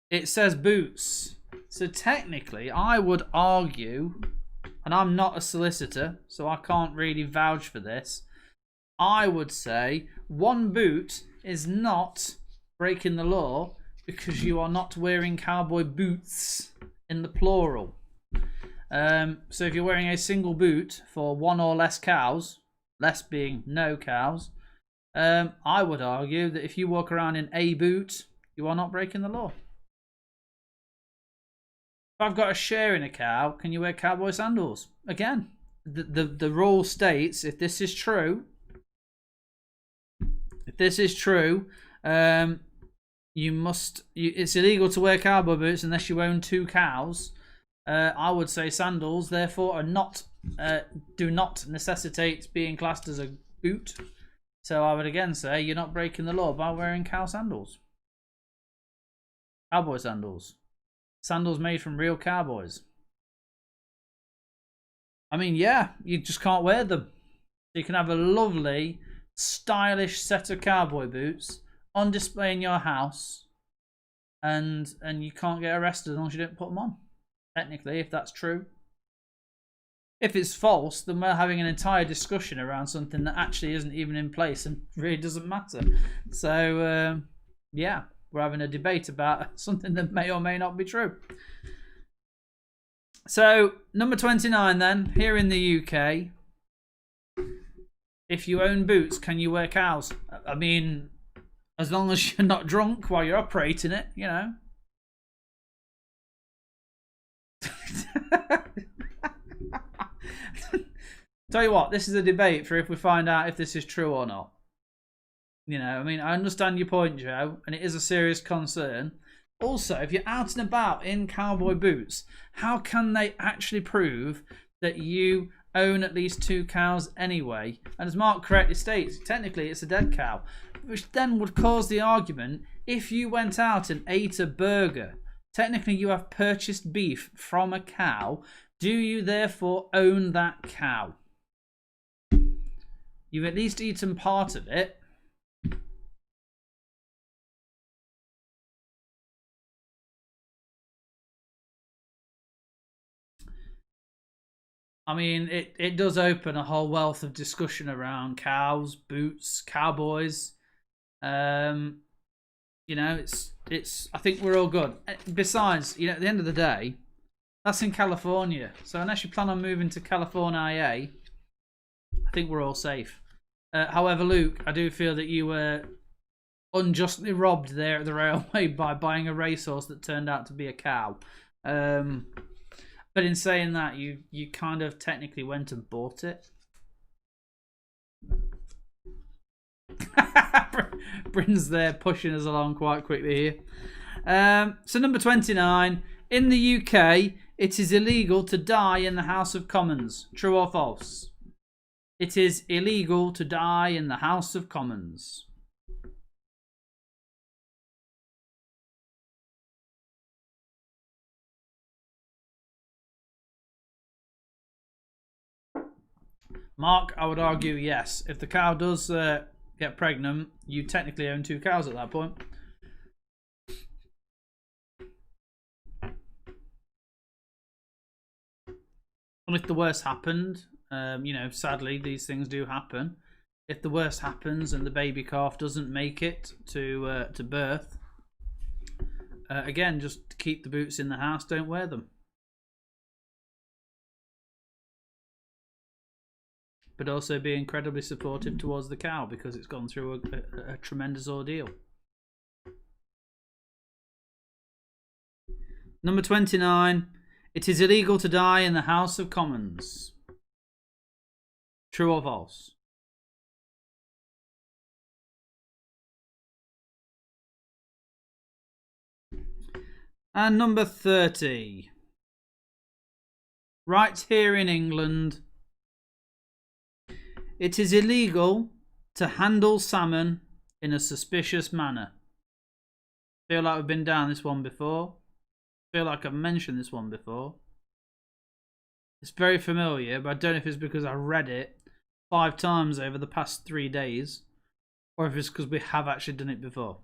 It says boots. So technically, I would argue, and I'm not a solicitor, so I can't really vouch for this. I would say 1 boot is not breaking the law because you are not wearing cowboy boots in the plural. So if you're wearing a single boot for 1 or less cows, less being no cows, I would argue that if you walk around in a boot, you are not breaking the law. If I've got a share in a cow, can you wear cowboy sandals? Again, the rule states if this is true, it's illegal to wear cowboy boots unless you own 2 cows. I would say sandals, therefore, are not do not necessitate being classed as a boot. So I would again say you're not breaking the law by wearing cow sandals. Cowboy sandals. Sandals made from real cowboys. I mean, yeah, you just can't wear them. You can have a lovely, stylish set of cowboy boots on display in your house, and you can't get arrested as long as you don't put them on. Technically, if that's true. If it's false, then we're having an entire discussion around something that actually isn't even in place and really doesn't matter. So, yeah, we're having a debate about something that may or may not be true. So, number 29 then, here in the UK, if you own boots, can you wear cows? I mean, as long as you're not drunk while you're operating it, you know. Tell you what, this is a debate for if we find out if this is true or not. You know, I mean, I understand your point, Joe, and it is a serious concern. Also, if you're out and about in cowboy boots, how can they actually prove that you own at least 2 cows anyway? And as Mark correctly states, technically it's a dead cow, which then would cause the argument, if you went out and ate a burger, technically you have purchased beef from a cow. Do you therefore own that cow? You've at least eaten part of it. I mean, it does open a whole wealth of discussion around cows, boots, cowboys. You know, it's. I think we're all good. Besides, you know, at the end of the day, that's in California. So unless you plan on moving to California, I think we're all safe. However, Luke, I do feel that you were unjustly robbed there at the railway by buying a racehorse that turned out to be a cow. But in saying that, you kind of technically went and bought it. Bryn's there pushing us along quite quickly here. So number 29. In the UK, it is illegal to die in the House of Commons. True or false? It is illegal to die in the House of Commons. Mark, I would argue yes. If the cow does get pregnant, you technically own 2 cows at that point. And if the worst happened, you know, sadly these things do happen. If the worst happens and the baby calf doesn't make it to birth, again, just keep the boots in the house. Don't wear them. But also be incredibly supportive towards the cow because it's gone through a tremendous ordeal. Number 29. It is illegal to die in the House of Commons. True or false? And number 30. Right here in England, it is illegal to handle salmon in a suspicious manner. Feel like we've been down this one before. Feel like I've mentioned this one before. It's very familiar, but I don't know if it's because I read it 5 times over the past 3 days, or if it's because we have actually done it before.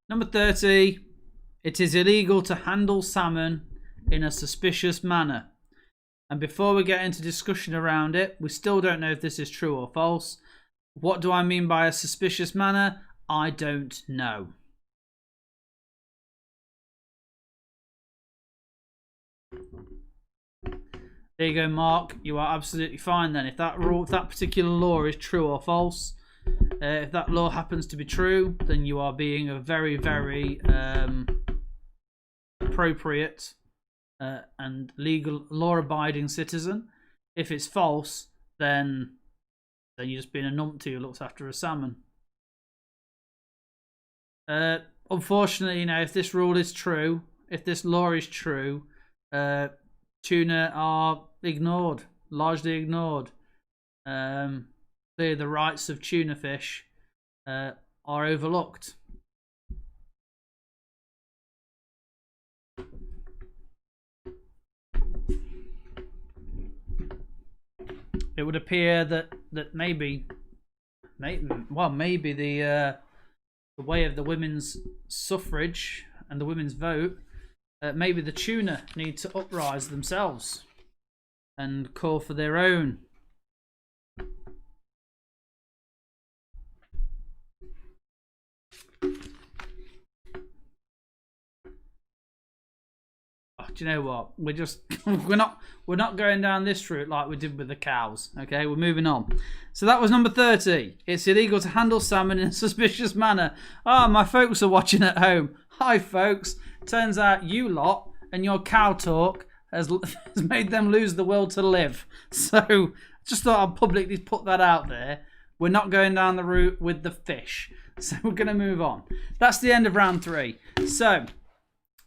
Number 30. It is illegal to handle salmon in a suspicious manner. And before we get into discussion around it, we still don't know if this is true or false. What do I mean by a suspicious manner? I don't know. There you go, Mark. You are absolutely fine then. If that rule, if that particular law is true or false, if that law happens to be true, then you are being a very, very appropriate and legal, law-abiding citizen. If it's false, then you're just being a numpty who looks after a salmon. Unfortunately, you know, if this rule is true, if this law is true, tuna are ignored, largely ignored. The rights of tuna fish are overlooked. It would appear that maybe the way of the women's suffrage and the women's vote, maybe the tuna need to uprise themselves and call for their own. Do you know what? We're not going down this route like we did with the cows. Okay, we're moving on. So that was number 30. It's illegal to handle salmon in a suspicious manner. Ah, my folks are watching at home. Hi, folks. Turns out you lot and your cow talk has made them lose the will to live. So just thought I'd publicly put that out there. We're not going down the route with the fish. So we're going to move on. That's the end of round 3. So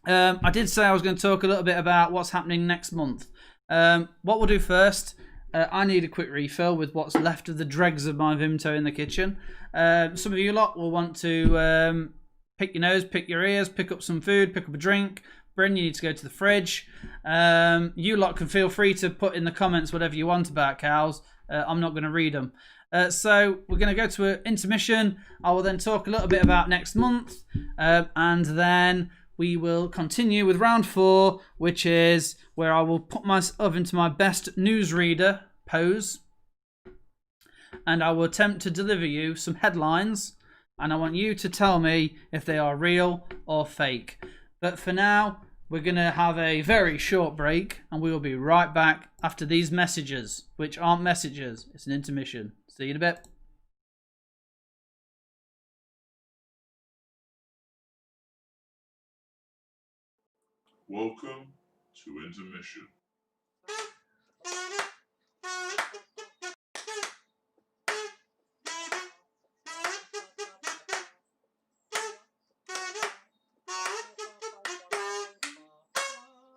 I did say I was going to talk a little bit about what's happening next month. What we'll do first, I need a quick refill with what's left of the dregs of my Vimto in the kitchen. Some of you lot will want to pick your nose, pick your ears, pick up some food, pick up a drink. Bryn, you need to go to the fridge. You lot can feel free to put in the comments whatever you want about cows. I'm not going to read them. So we're going to go to an intermission. I will then talk a little bit about next month. And then we will continue with round 4, which is where I will put myself into my best newsreader pose, and I will attempt to deliver you some headlines, and I want you to tell me if they are real or fake. But for now, we're going to have a very short break, and we will be right back after these messages, which aren't messages. It's an intermission. See you in a bit. Welcome to intermission.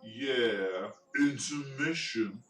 Yeah, intermission.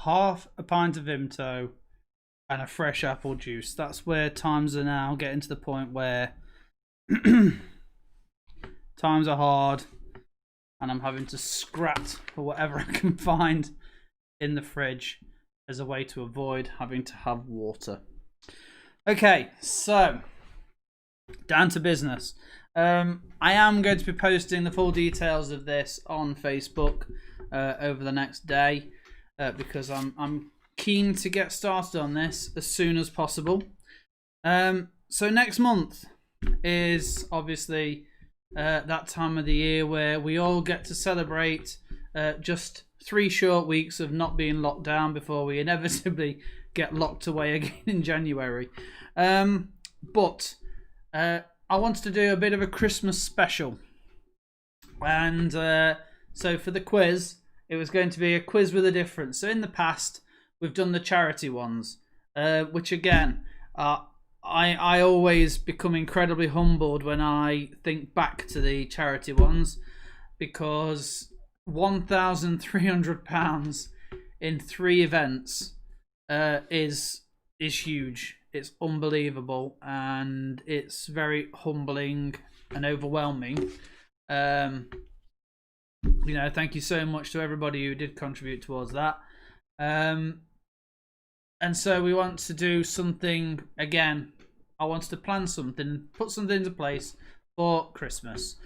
Half a pint of Vimto and a fresh apple juice. That's where times are now getting to the point where times are hard and I'm having to scrap for whatever I can find in the fridge as a way to avoid having to have water. Okay, so down to business. I am going to be posting the full details of this on Facebook over the next day. Because I'm keen to get started on this as soon as possible. So next month is obviously that time of the year where we all get to celebrate just 3 short weeks of not being locked down before we inevitably get locked away again in January. But I wanted to do a bit of a Christmas special. And so for the quiz, it was going to be a quiz with a difference. So in the past, we've done the charity ones, which again, I always become incredibly humbled when I think back to the charity ones, because £1,300 in 3 events is huge. It's unbelievable, and it's very humbling and overwhelming. You know, thank you so much to everybody who did contribute towards that. And so we want to do something again. I wanted to plan something, put something into place for Christmas.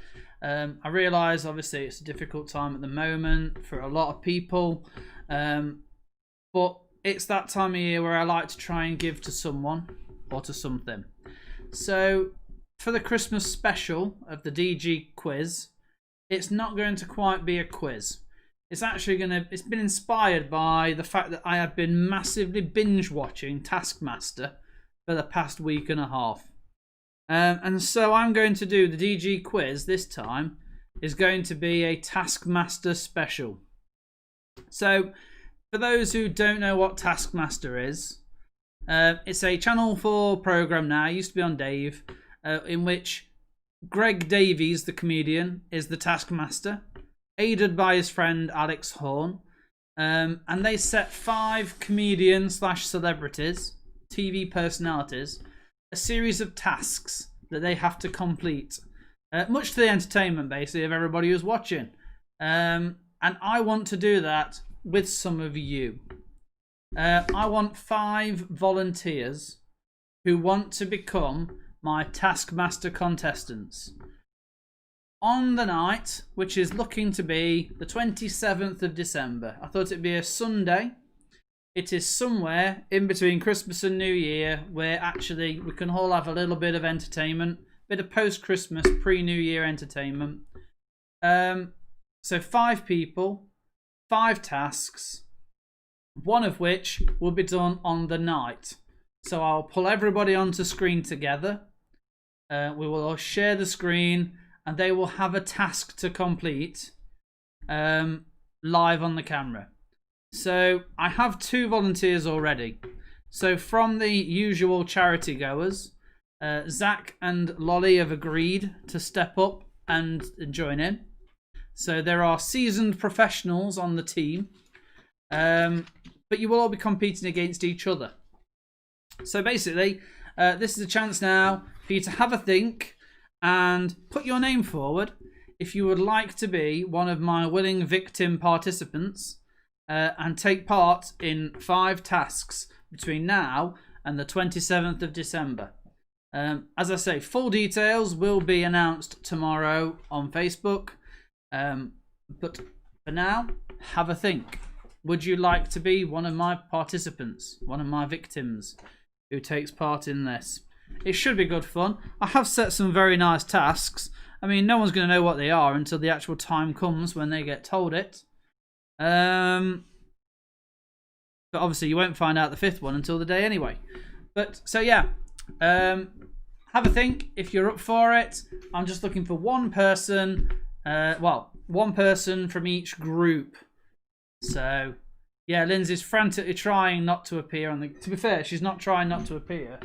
I realise obviously it's a difficult time at the moment for a lot of people, but it's that time of year where I like to try and give to someone or to something. So for the Christmas special of the DG quiz, it's not going to quite be a quiz. It's actually it's been inspired by the fact that I have been massively binge watching Taskmaster for the past week and a half. And so I'm going to do the DG quiz this time is going to be a Taskmaster special. So for those who don't know what Taskmaster is, It's a Channel 4 program now. It used to be on Dave, in which Greg Davies, the comedian, is the taskmaster, aided by his friend Alex Horn. And they set 5 comedians / celebrities, TV personalities, a series of tasks that they have to complete, much to the entertainment, basically, of everybody who's watching. And I want to do that with some of you. I want 5 volunteers who want to become my Taskmaster contestants. On the night, which is looking to be the 27th of December. I thought it'd be a Sunday. It is somewhere in between Christmas and New Year where actually we can all have a little bit of entertainment, bit of post-Christmas, pre-New Year entertainment. So 5 people, 5 tasks, one of which will be done on the night. So I'll pull everybody onto screen together. We will all share the screen and they will have a task to complete live on the camera. So I have 2 volunteers already. So from the usual charity goers, Zach and Lolly have agreed to step up and join in. So there are seasoned professionals on the team, but you will all be competing against each other. So basically, this is a chance now for you to have a think and put your name forward if you would like to be one of my willing victim participants and take part in 5 tasks between now and the 27th of December. As I say, full details will be announced tomorrow on Facebook. But for now, have a think. Would you like to be one of my participants, one of my victims who takes part in this? It should be good fun. I have set some very nice tasks. I mean, no one's going to know what they are until the actual time comes when they get told it. But obviously you won't find out the 5th one until the day anyway. But so yeah, have a think if you're up for it. I'm just looking for one person. One person from each group. So yeah, Lindsay's frantically trying not to appear on the. To be fair, she's not trying not to appear.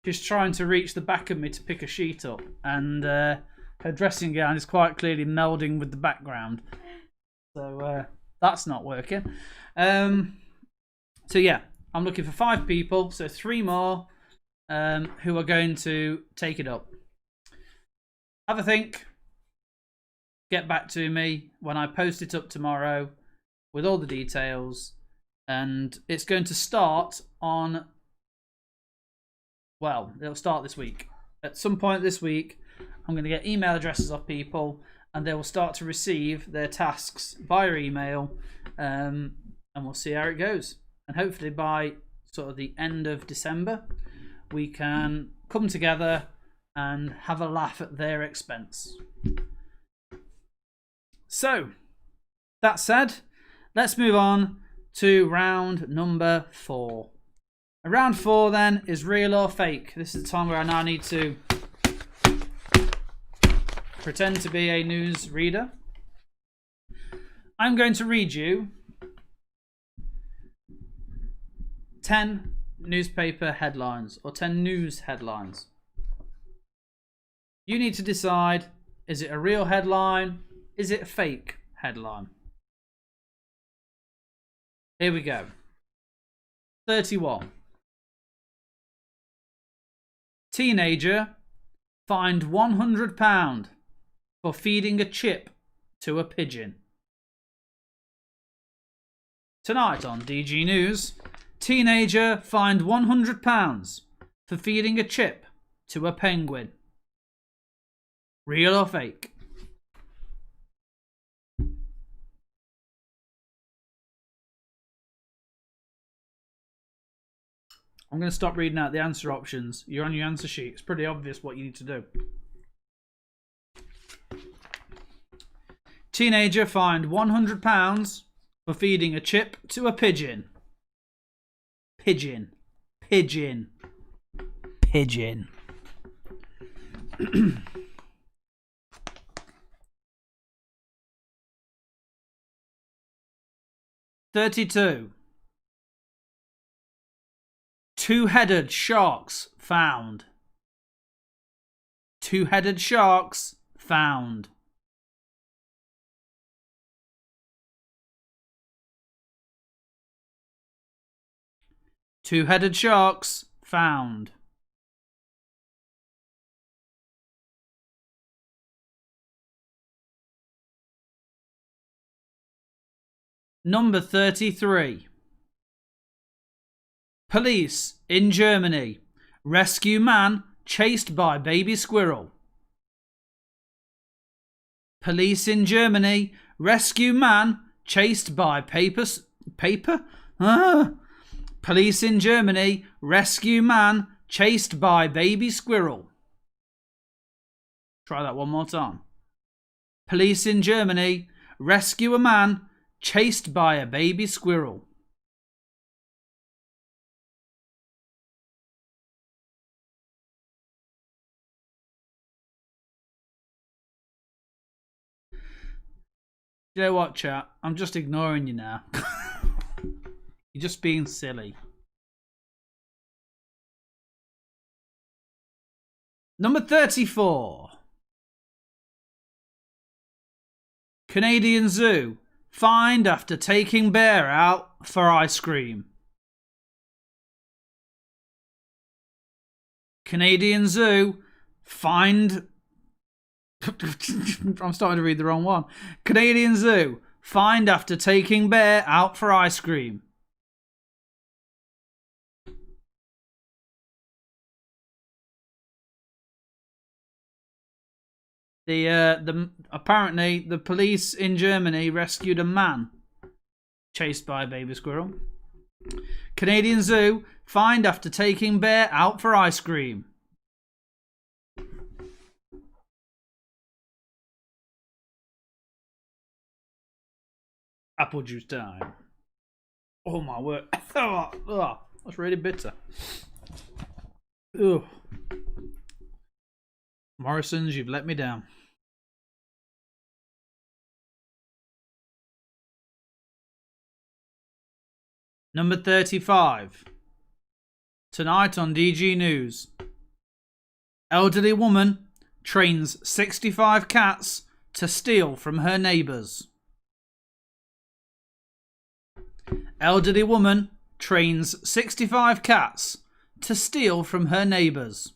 She's trying to reach the back of me to pick a sheet up, and her dressing gown is quite clearly melding with the background. So that's not working. So yeah, I'm looking for 5 people, so 3 more who are going to take it up. Have a think. Get back to me when I post it up tomorrow with all the details. And it's going to start on... Well, it'll start this week. At some point this week, I'm going to get email addresses of people and they will start to receive their tasks via email. And we'll see how it goes. And hopefully by sort of the end of December, we can come together and have a laugh at their expense. So, that said, let's move on to round number 4. Round 4 then is real or fake. This is the time where I now need to pretend to be a news reader. I'm going to read you 10 newspaper headlines or 10 news headlines. You need to decide, is it a real headline? Is it a fake headline? Here we go. 31. Teenager fined £100 for feeding a chip to a pigeon. Tonight on DG News, teenager fined £100 for feeding a chip to a penguin. Real or fake? I'm going to stop reading out the answer options. You're on your answer sheet. It's pretty obvious what you need to do. Teenager fined £100 for feeding a chip to a pigeon. Pigeon. Pigeon. Pigeon. 32. Two-headed sharks found. Two-headed sharks found. Two-headed sharks found. Number 33. Police in Germany rescue man chased by baby squirrel. Police in Germany rescue man chased by paper? Police in Germany rescue man chased by baby squirrel. Try that one more time. Police in Germany rescue a man chased by a baby squirrel. You know what, chat? I'm just ignoring you now. You're just being silly. Number 34. Canadian Zoo fined after taking bear out for ice cream. Canadian Zoo fined... I'm starting to read the wrong one. Canadian Zoo fined after taking bear out for ice cream. Apparently the police in Germany rescued a man chased by a baby squirrel. Canadian Zoo fined after taking bear out for ice cream. Apple juice time. Oh my word. Oh, that's really bitter. Ugh. Morrison's, you've let me down. Number 35. Tonight on DG News. Elderly woman trains 65 cats to steal from her neighbours. Elderly woman trains 65 cats to steal from her neighbours.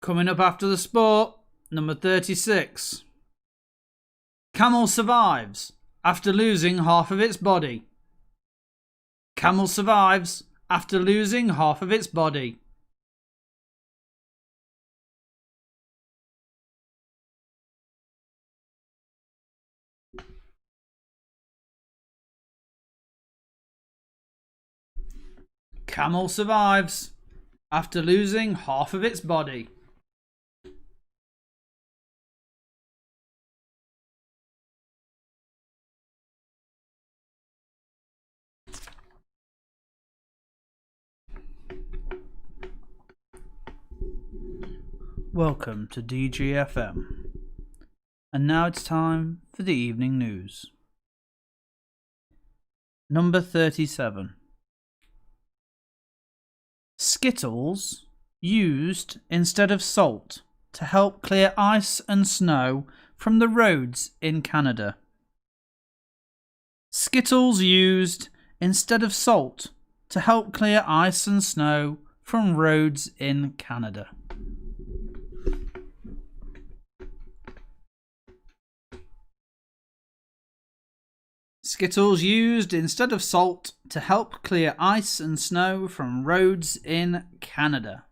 Coming up after the sport, number 36. Camel survives after losing half of its body. Camel survives after losing half of its body. Camel survives after losing half of its body. Welcome to DGFM. And now it's time for the evening news. Number 37. Skittles used instead of salt to help clear ice and snow from the roads in Canada. Skittles used instead of salt to help clear ice and snow from roads in Canada. Skittles used instead of salt to help clear ice and snow from roads in Canada.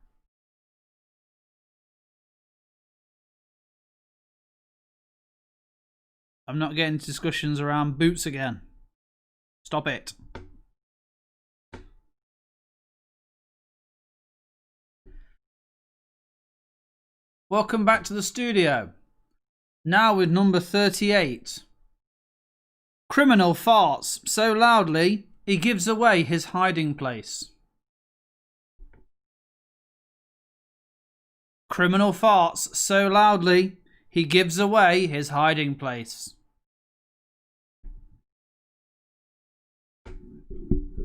I'm not getting into discussions around boots again. Stop it. Welcome back to the studio. Now with number 38. Criminal farts so loudly he gives away his hiding place. Criminal farts so loudly he gives away his hiding place.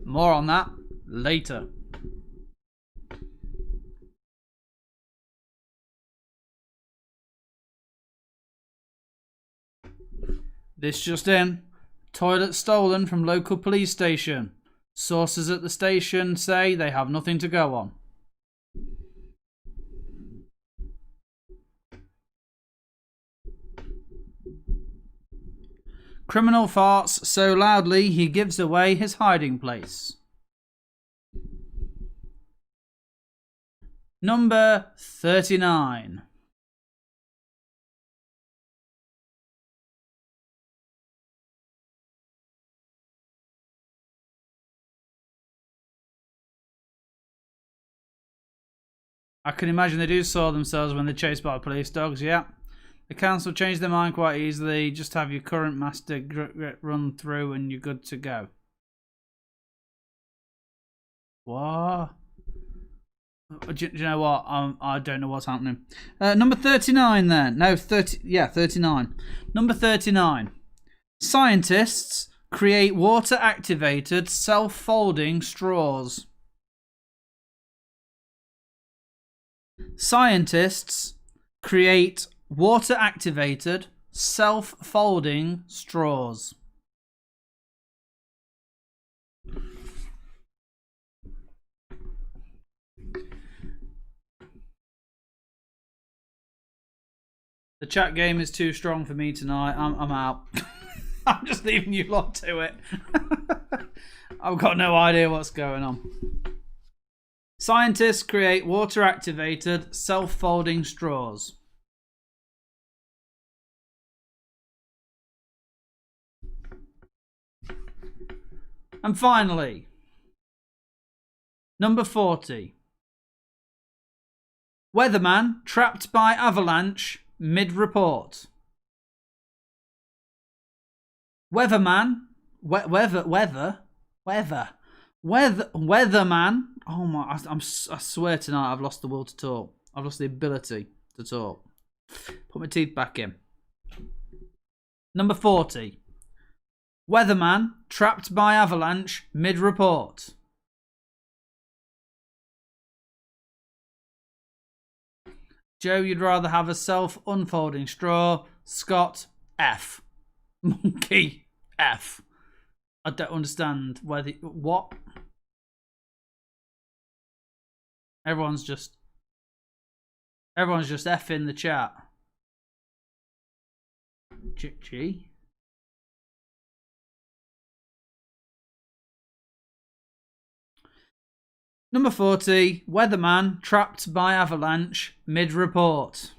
More on that later. This just in. Toilet stolen from local police station. Sources at the station say they have nothing to go on. Criminal farts so loudly he gives away his hiding place. Number 39. I can imagine they do saw themselves when they're chased by police dogs, yeah. The council changed their mind quite easily. Just have your current master run through and you're good to go. What? Do you know what? I don't know what's happening. Number 39 then. No, 30. Yeah, 39. Number 39. Scientists create water-activated self-folding straws. Scientists create water-activated self-folding straws. The chat game is too strong for me tonight. I'm out. I'm just leaving you lot to it. I've got no idea what's going on. Scientists create water-activated self-folding straws. And finally, number 40. Weatherman trapped by avalanche mid-report. Weatherman, weatherman. Oh my! I swear tonight I've lost the will to talk. I've lost the ability to talk. Put my teeth back in. Number 40. Weatherman trapped by avalanche mid-report. Joe, you'd rather have a self-unfolding straw. Scott, F. Monkey, F. I don't understand whether... What? Everyone's just F in the chat. G. Number 40, Weatherman trapped by avalanche mid-report.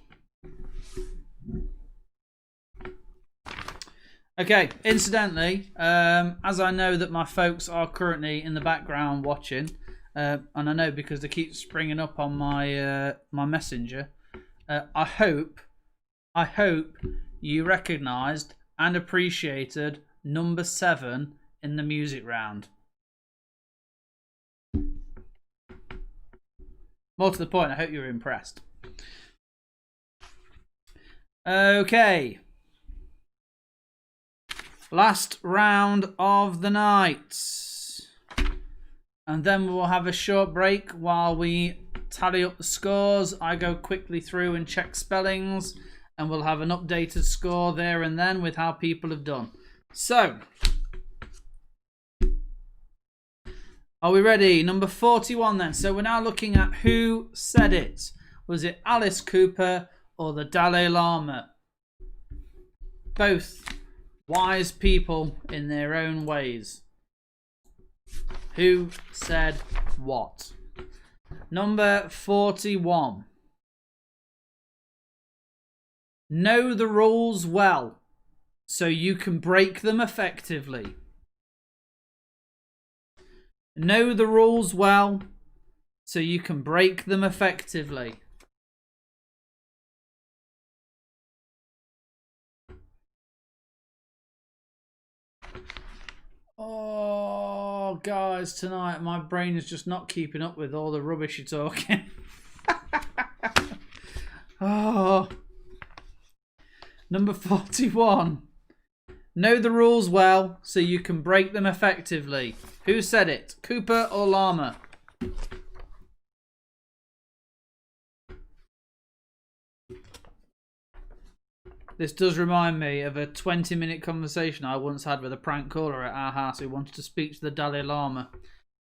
Okay, incidentally, as I know that my folks are currently in the background watching, and I know because they keep springing up on my my messenger, I hope you recognised and appreciated number 7 in the music round. More to the point, I hope you were impressed. Okay. Last round of the night. And then we'll have a short break while we tally up the scores. I go quickly through and check spellings. And we'll have an updated score there and then with how people have done. So, are we ready? Number 41 then. So we're now looking at who said it. Was it Alice Cooper or the Dalai Lama? Both wise people in their own ways. Who said what? Number 41. Know the rules well so you can break them effectively. Know the rules well so you can break them effectively. Oh, guys, tonight my brain is just not keeping up with all the rubbish you're talking. Oh. Number 41. Know the rules well so you can break them effectively. Who said it? Cooper or Llama? This does remind me of a 20-minute conversation I once had with a prank caller at our house who wanted to speak to the Dalai Lama.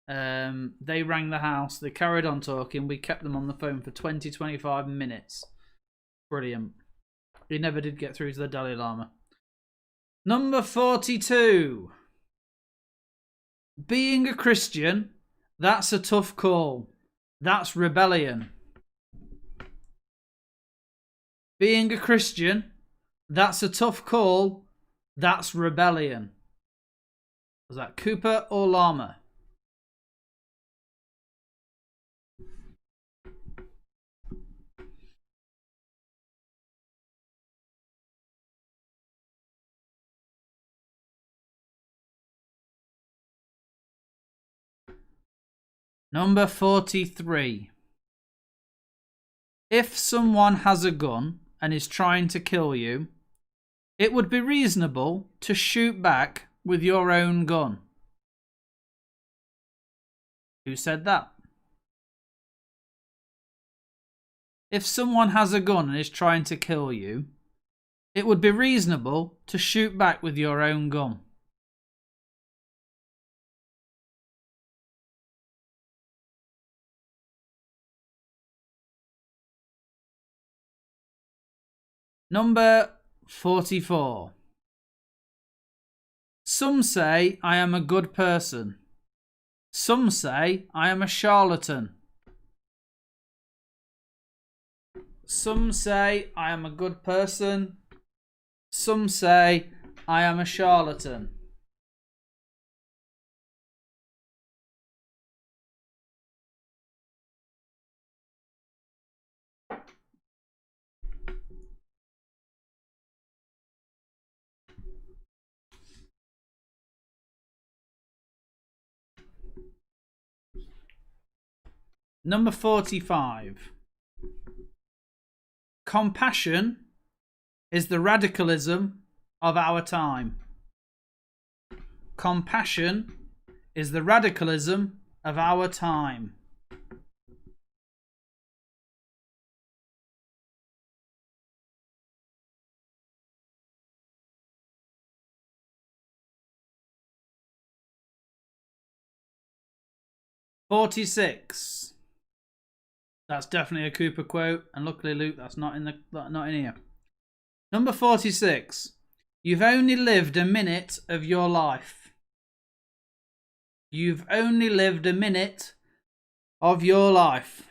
They rang the house, they carried on talking, we kept them on the phone for 20-25 minutes. Brilliant. He never did get through to the Dalai Lama. Number 42. Being a Christian, that's a tough call. That's rebellion. Being a Christian, that's a tough call. That's rebellion. Was that Cooper or Llama? Number 43. If someone has a gun and is trying to kill you, it would be reasonable to shoot back with your own gun. Who said that? If someone has a gun and is trying to kill you, it would be reasonable to shoot back with your own gun. Number 44. Some say I am a good person. Some say I am a charlatan. Some say I am a good person. Some say I am a charlatan. Number 45. Compassion is the radicalism of our time. Compassion is the radicalism of our time. "46. That's definitely a Cooper quote, and luckily, Luke, that's not in here. Number 46. You've only lived a minute of your life. You've only lived a minute of your life.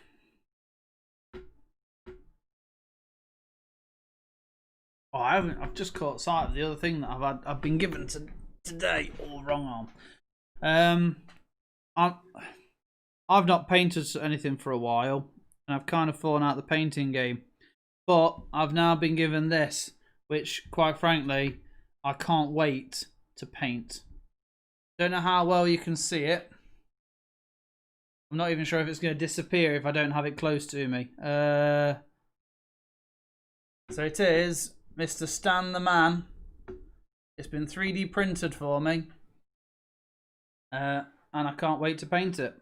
Oh, I've just caught sight of the other thing that I've been given today. All wrong arm. I've not painted anything for a while, and I've kind of fallen out the painting game. But I've now been given this, which, quite frankly, I can't wait to paint. Don't know how well you can see it. I'm not even sure if it's going to disappear if I don't have it close to me. So it is Mr. Stan the Man. It's been 3D printed for me. And I can't wait to paint it.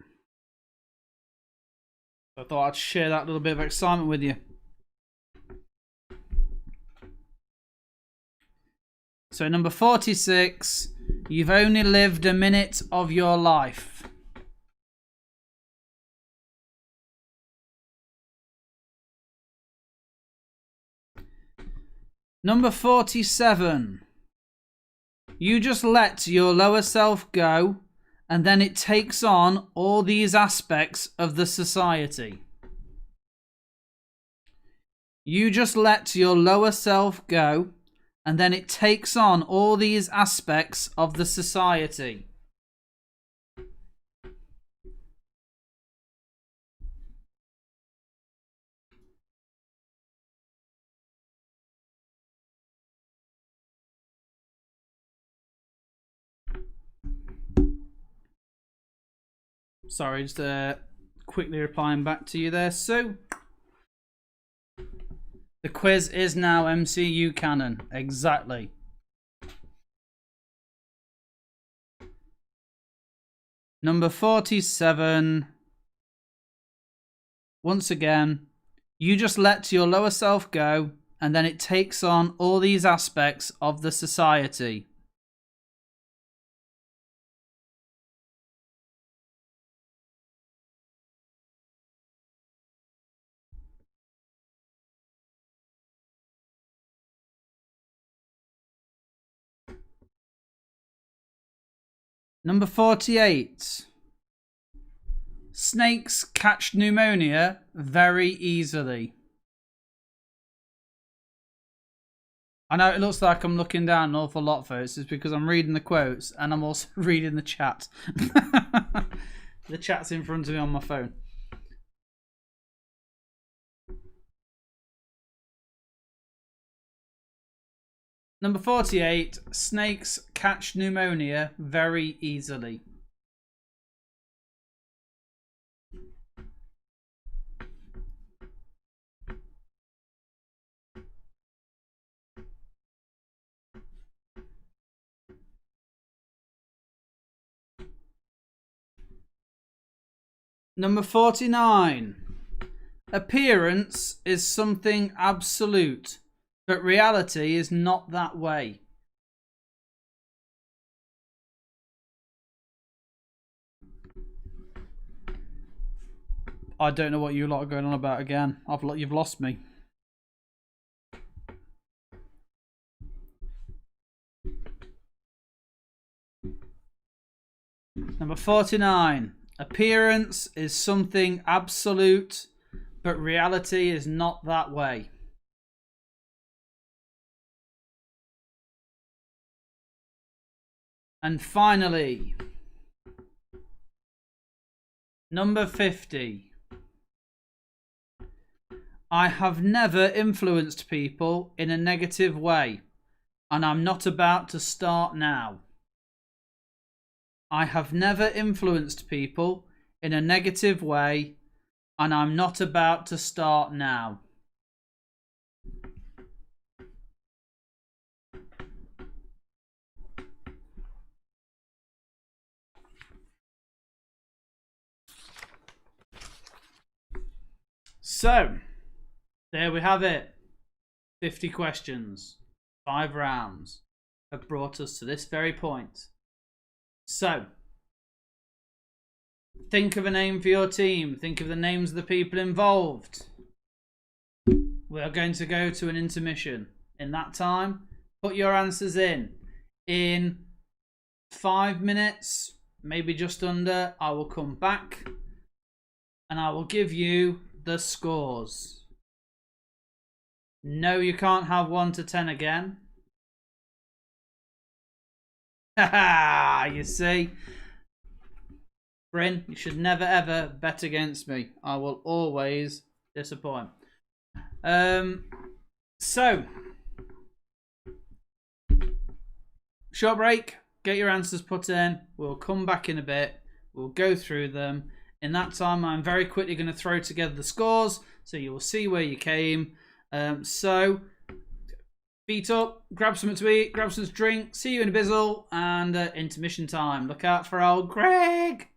I thought I'd share that little bit of excitement with you. So number 46, you've only lived a minute of your life. Number 47, you just let your lower self go, and then it takes on all these aspects of the society. You just let your lower self go, and then it takes on all these aspects of the society. Sorry, just quickly replying back to you there, Sue. The quiz is now MCU canon. Exactly. Number 47. Once again, you just let your lower self go, and then it takes on all these aspects of the society. Number 48. Snakes catch pneumonia very easily. I know it looks like I'm looking down an awful lot, folks. It's because I'm reading the quotes and I'm also reading the chat. The chat's in front of me on my phone. Number 48. Snakes catch pneumonia very easily. Number 49. Appearance is something absolute, but reality is not that way. I don't know what you lot are going on about again. You've lost me. Number 49. Appearance is something absolute, but reality is not that way. And finally, number 50. I have never influenced people in a negative way, and I'm not about to start now. I have never influenced people in a negative way, and I'm not about to start now. So, there we have it. 50 questions, 5 rounds have brought us to this very point. So, think of a name for your team. Think of the names of the people involved. We are going to go to an intermission. In that time, put your answers in. In 5 minutes, maybe just under, I will come back and I will give you the scores. No, you can't have 1 to 10 again. Haha, you see? Bryn, you should never ever bet against me. I will always disappoint. So, short break. Get your answers put in. We'll come back in a bit. We'll go through them. In that time, I'm very quickly going to throw together the scores, so you will see where you came. So, feet up, grab something to eat, grab something to drink. See you in a bizzle, and intermission time. Look out for old Greg.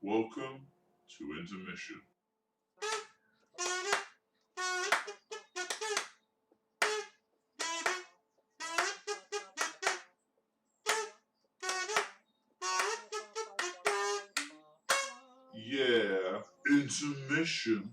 Welcome to intermission. Yeah, intermission.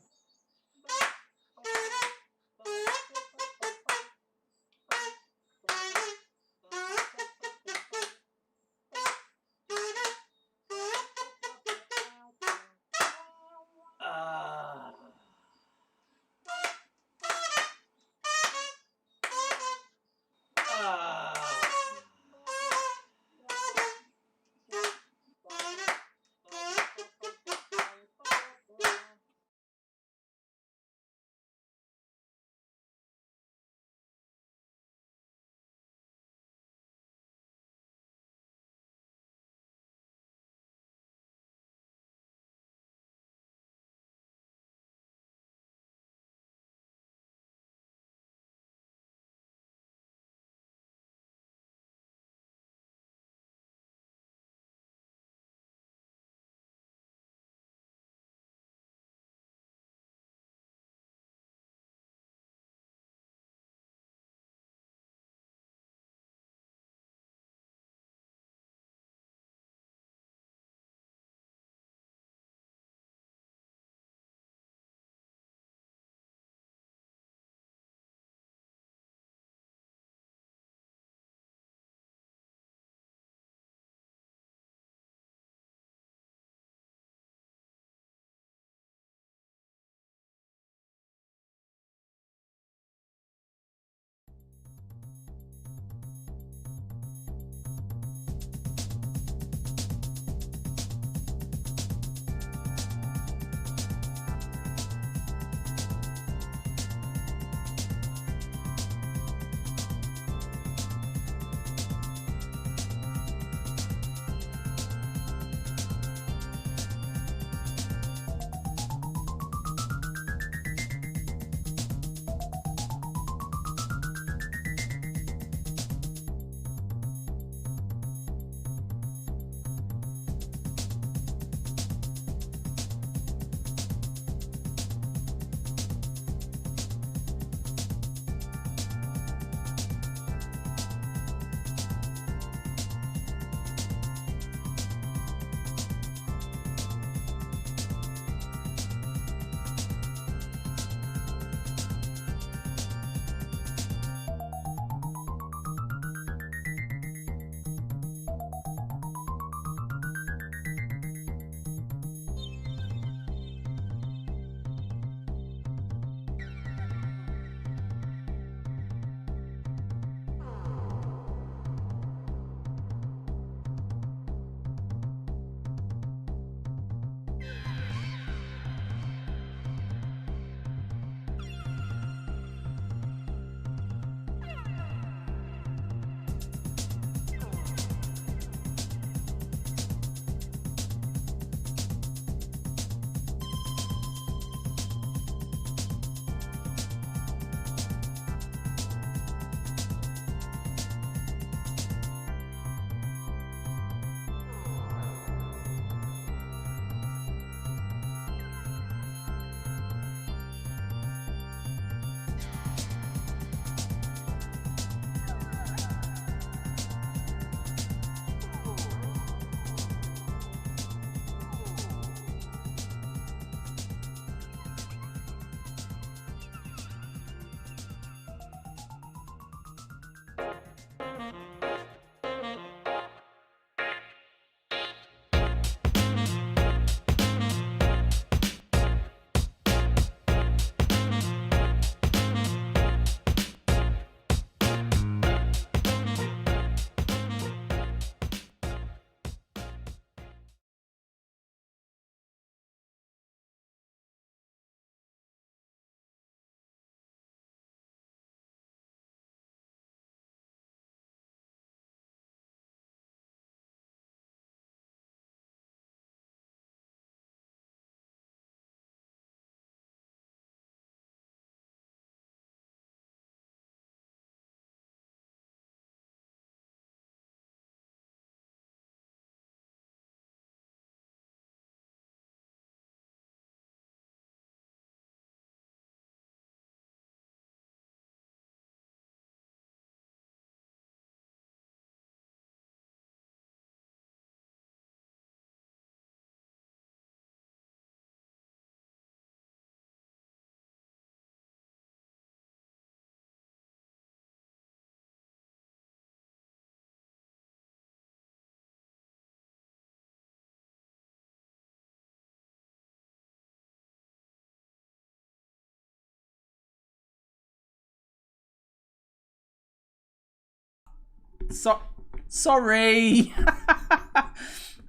Sorry.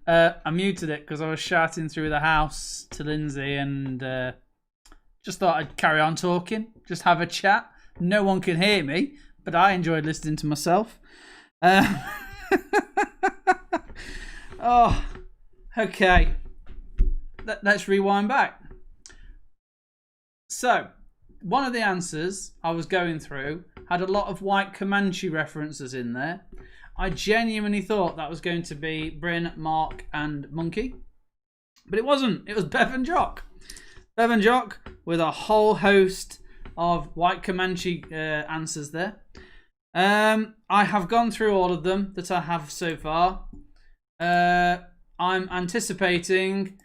I muted it because I was shouting through the house to Lindsay and just thought I'd carry on talking, just have a chat. No one can hear me, but I enjoyed listening to myself. Oh, okay. Let's rewind back. So, one of the answers I was going through had a lot of white Comanche references in there. I genuinely thought that was going to be Bryn, Mark, and Monkey. But it wasn't. It was Bev and Jock. Bev and Jock with a whole host of white Comanche answers there. I have gone through all of them that I have so far. I'm anticipating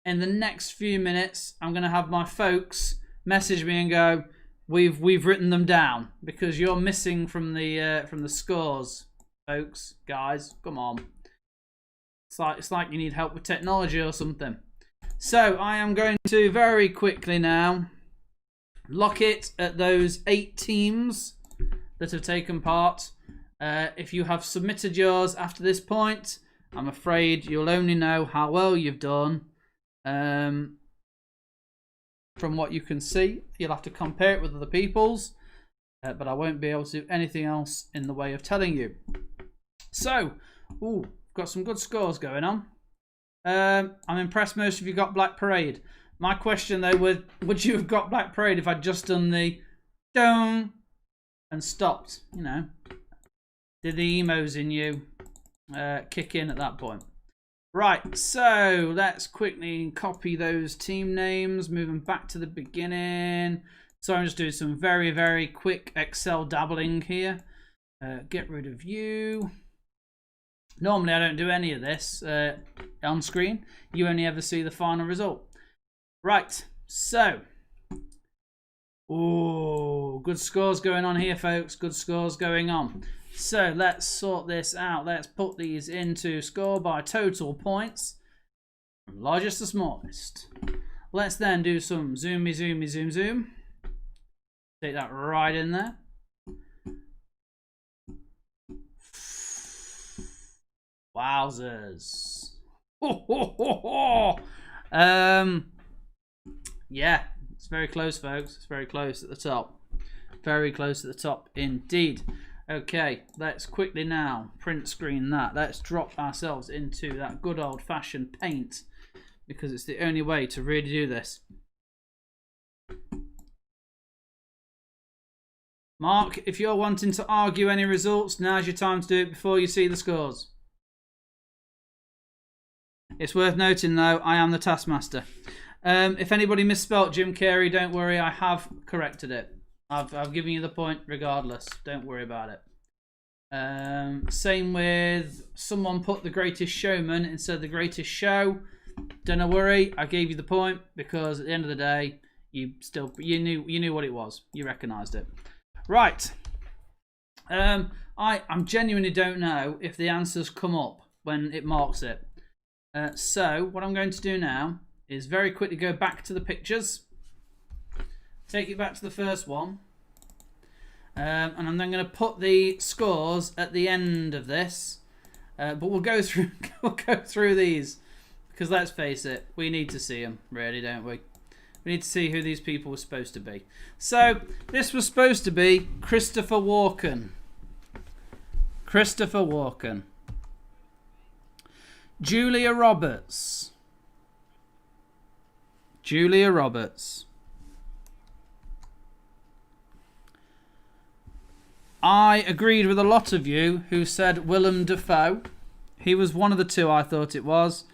in the next few minutes I'm going to have my folks message me and go, we've written them down because you're missing from the scores, folks, guys. Come on. It's like you need help with technology or something. So I am going to very quickly now lock it at those 8 teams that have taken part. If you have submitted yours after this point, I'm afraid you'll only know how well you've done from what you can see. You'll have to compare it with other people's, but I won't be able to do anything else in the way of telling you. So, got some good scores going on. I'm impressed most of you got Black Parade. My question though, would you have got Black Parade if I'd just done the dong and stopped? You know, did the emos in you kick in at that point? Right, so let's quickly copy those team names, moving back to the beginning. So I'm just doing some very, very quick Excel dabbling here. Get rid of you. Normally I don't do any of this on screen. You only ever see the final result. Right, so. Oh, good scores going on here, folks. Good scores going on. So let's sort this out. Let's put these into score by total points, from largest to smallest. Let's then do some zoomy, zoomy, zoom, zoom. Take that right in there. Wowzers. Yeah, it's very close, folks. It's very close at the top. Very close at the top indeed. Okay, let's quickly now print screen that. Let's drop ourselves into that good old-fashioned paint because it's the only way to really do this. Mark, if you're wanting to argue any results, now's your time to do it before you see the scores. It's worth noting, though, I am the taskmaster. If anybody misspelt Jim Carrey, don't worry, I have corrected it. I've given you the point regardless. Don't worry about it. Same with someone put The Greatest Showman instead of The Greatest Show. Don't worry, I gave you the point because at the end of the day, you knew what it was. You recognised it. Right. I'm genuinely don't know if the answers come up when it marks it. So what I'm going to do now is very quickly go back to the pictures. Take it back to the first one. And I'm then going to put the scores at the end of this. But we'll go through these. Because let's face it, we need to see them, really, don't we? We need to see who these people were supposed to be. So, this was supposed to be Christopher Walken. Christopher Walken. Julia Roberts. Julia Roberts. I agreed with a lot of you who said Willem Dafoe. He was one of the two I thought it was.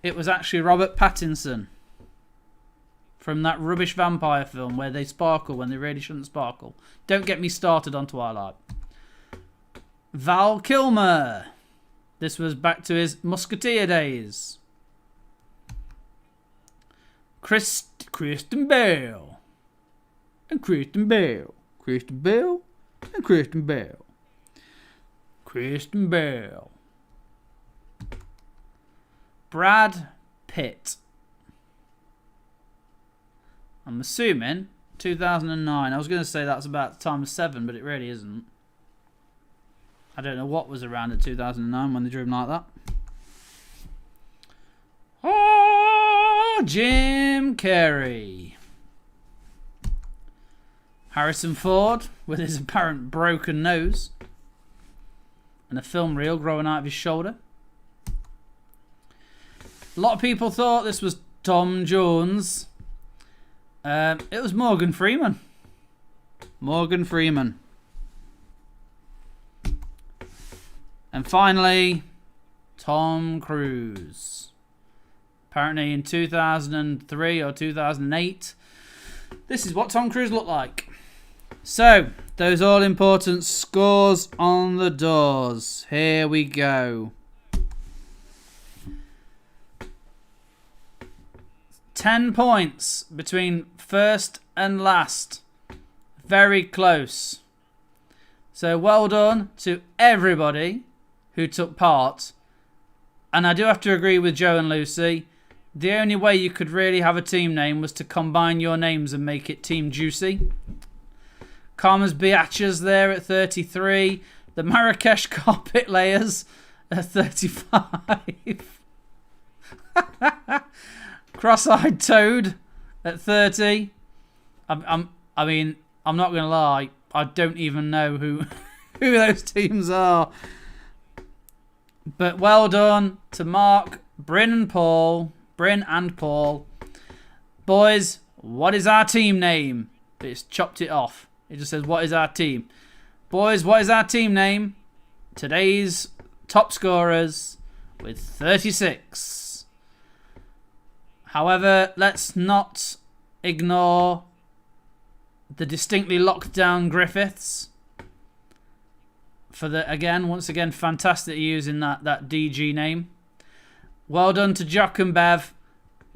It was actually Robert Pattinson. From that rubbish vampire film where they sparkle when they really shouldn't sparkle. Don't get me started on Twilight. Val Kilmer. This was back to his Musketeer days. Kristen Bale. And Kristen Bale. Kristen Bale. And Kristen Bale. Kristen Bale. Brad Pitt. I'm assuming 2009. I was going to say that's about the time of 7, but it really isn't. I don't know what was around in 2009 when they drew him like that. Oh, Jim Carrey. Harrison Ford with his apparent broken nose and a film reel growing out of his shoulder. A lot of people thought this was Tom Jones. It was Morgan Freeman. Morgan Freeman. And finally, Tom Cruise. Apparently in 2003 or 2008, this is what Tom Cruise looked like. So, those all-important scores on the doors. Here we go. 10 points between first and last. Very close. So well done to everybody who took part. And I do have to agree with Joe and Lucy. The only way you could really have a team name was to combine your names and make it Team Juicy. Karma's Biatches there at 33. The Marrakesh Carpet Layers at 35. Cross-Eyed Toad at 30. I mean, I'm not going to lie. I don't even know who those teams are. But well done to Mark, Bryn and Paul. Boys, what is our team name? But it's chopped it off. It just says, what is our team? Boys, what is our team name? Today's top scorers with 36. However, let's not ignore the distinctly locked down Griffiths. For the, once again, fantastic using that DG name. Well done to Jock and Bev.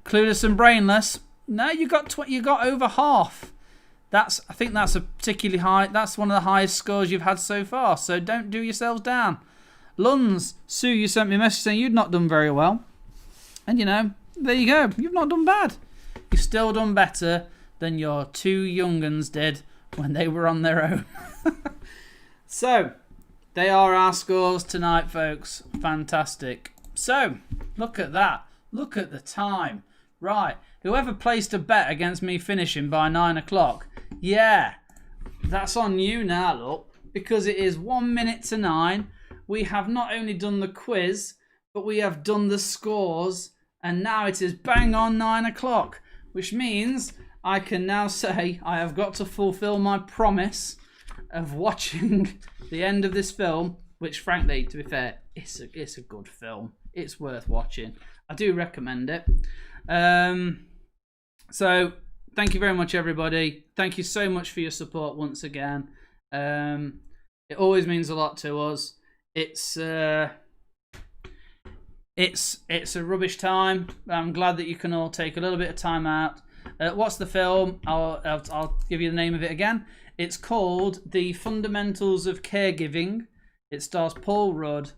Clueless and Brainless. No, you got over half. I think that's a particularly high. That's one of the highest scores you've had so far. So don't do yourselves down. Luns, Sue, you sent me a message saying you'd not done very well, and there you go. You've not done bad. You've still done better than your two younguns did when they were on their own. So they are our scores tonight, folks. Fantastic. So look at that. Look at the time. Right. Whoever placed a bet against me finishing by 9 o'clock, yeah, that's on you now, look, because it is 1 minute to 9. We have not only done the quiz, but we have done the scores, and now it is bang on 9 o'clock, which means I can now say I have got to fulfill my promise of watching the end of this film, which frankly, to be fair, it's a good film. It's worth watching. I do recommend it. So thank you very much, everybody. Thank you so much for your support once again. It always means a lot to us. It's a rubbish time. I'm glad that you can all take a little bit of time out. What's the film? I'll give you the name of it again. It's called The Fundamentals of Caregiving. It stars Paul Rudd,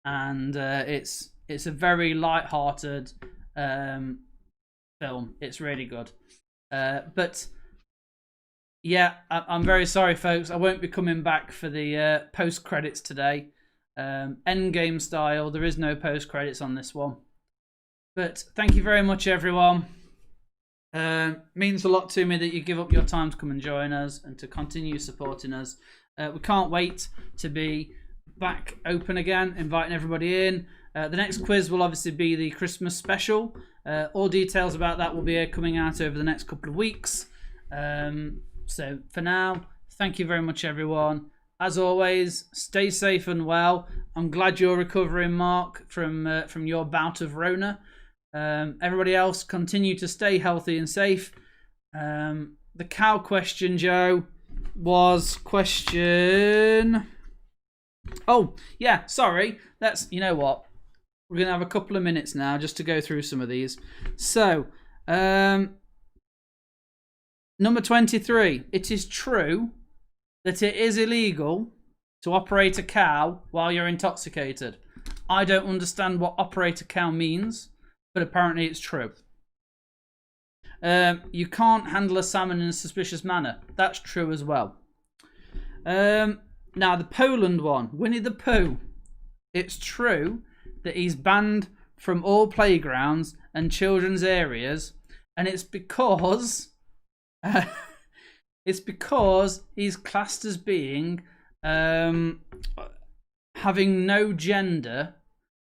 and it's a very light-hearted film. It's really good. But yeah, I'm very sorry, folks. I won't be coming back for the post credits today. Endgame style. There is no post credits on this one. But thank you very much, everyone. Means a lot to me that you give up your time to come and join us and to continue supporting us. We can't wait to be back open again, inviting everybody in. The next quiz will obviously be the Christmas special. All details about that will be coming out over the next couple of weeks. So for now, thank you very much, everyone. As always, stay safe and well. I'm glad you're recovering, Mark, from your bout of Rona. Everybody else, continue to stay healthy and safe. The cow question, Joe, was question... Oh, yeah, sorry. You know what? We're going to have a couple of minutes now just to go through some of these. So, number 23. It is true that it is illegal to operate a cow while you're intoxicated. I don't understand what operate a cow means, but apparently it's true. You can't handle a salmon in a suspicious manner. That's true as well. Now, the Poland one, Winnie the Pooh. It's true that he's banned from all playgrounds and children's areas, and it's because he's classed as being having no gender.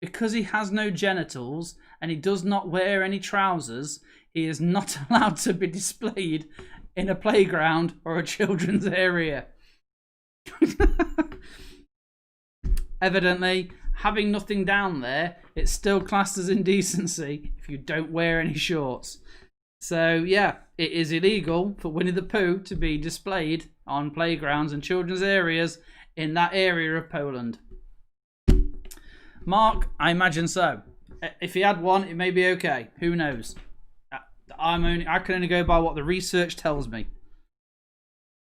Because he has no genitals and he does not wear any trousers, he is not allowed to be displayed in a playground or a children's area. Evidently, having nothing down there, it's still classed as indecency if you don't wear any shorts. So, yeah, it is illegal for Winnie the Pooh to be displayed on playgrounds and children's areas in that area of Poland. Mark, I imagine so. If he had one, it may be okay. Who knows? I can only go by what the research tells me.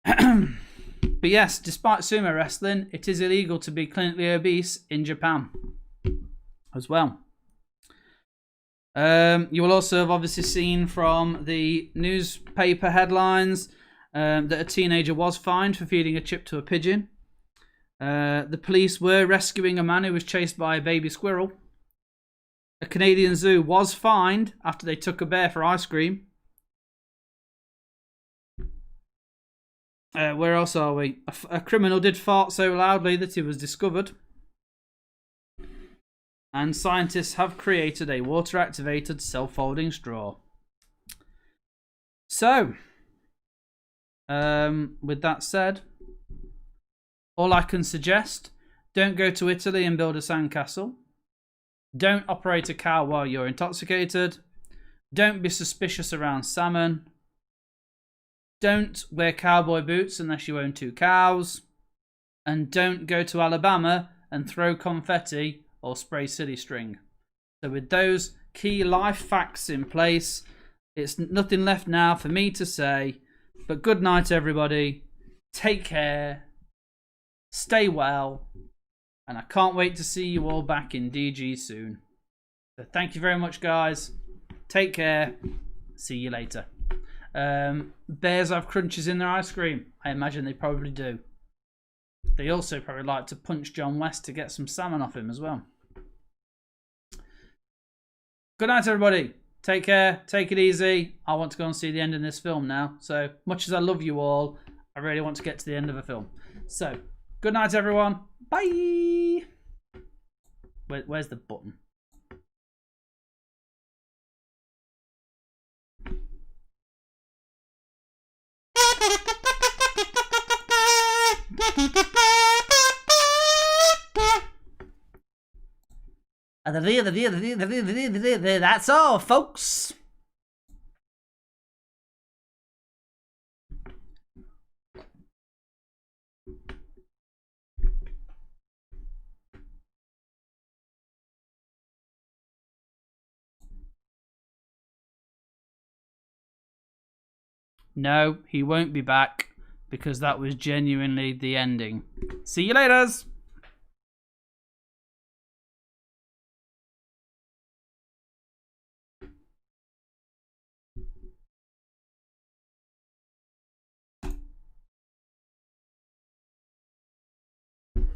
But yes, despite sumo wrestling, it is illegal to be clinically obese in Japan as well. You will also have obviously seen from the newspaper headlines that a teenager was fined for feeding a chip to a pigeon. The police were rescuing a man who was chased by a baby squirrel. A Canadian zoo was fined after they took a bear for ice cream. Where else are we? A criminal did fart so loudly that he was discovered. And scientists have created a water-activated self-folding straw. So, with that said, all I can suggest, don't go to Italy and build a sandcastle. Don't operate a cow while you're intoxicated. Don't be suspicious around salmon. Don't wear cowboy boots unless you own 2 cows. And don't go to Alabama and throw confetti or spray silly string. So with those key life facts in place, it's nothing left now for me to say. But good night, everybody. Take care. Stay well, and I can't wait to see you all back in DG soon. So thank you very much, guys. Take care. See you later. Bears have crunches in their ice cream. I imagine they probably do. They also probably like to punch John West to get some salmon off him as well. Good night, everybody. Take care. Take it easy. I want to go and see the end of this film now. So much as I love you all, I really want to get to the end of a film. So, good night, everyone. Bye. Where's the button? That's all, folks. No, he won't be back because that was genuinely the ending. See you later.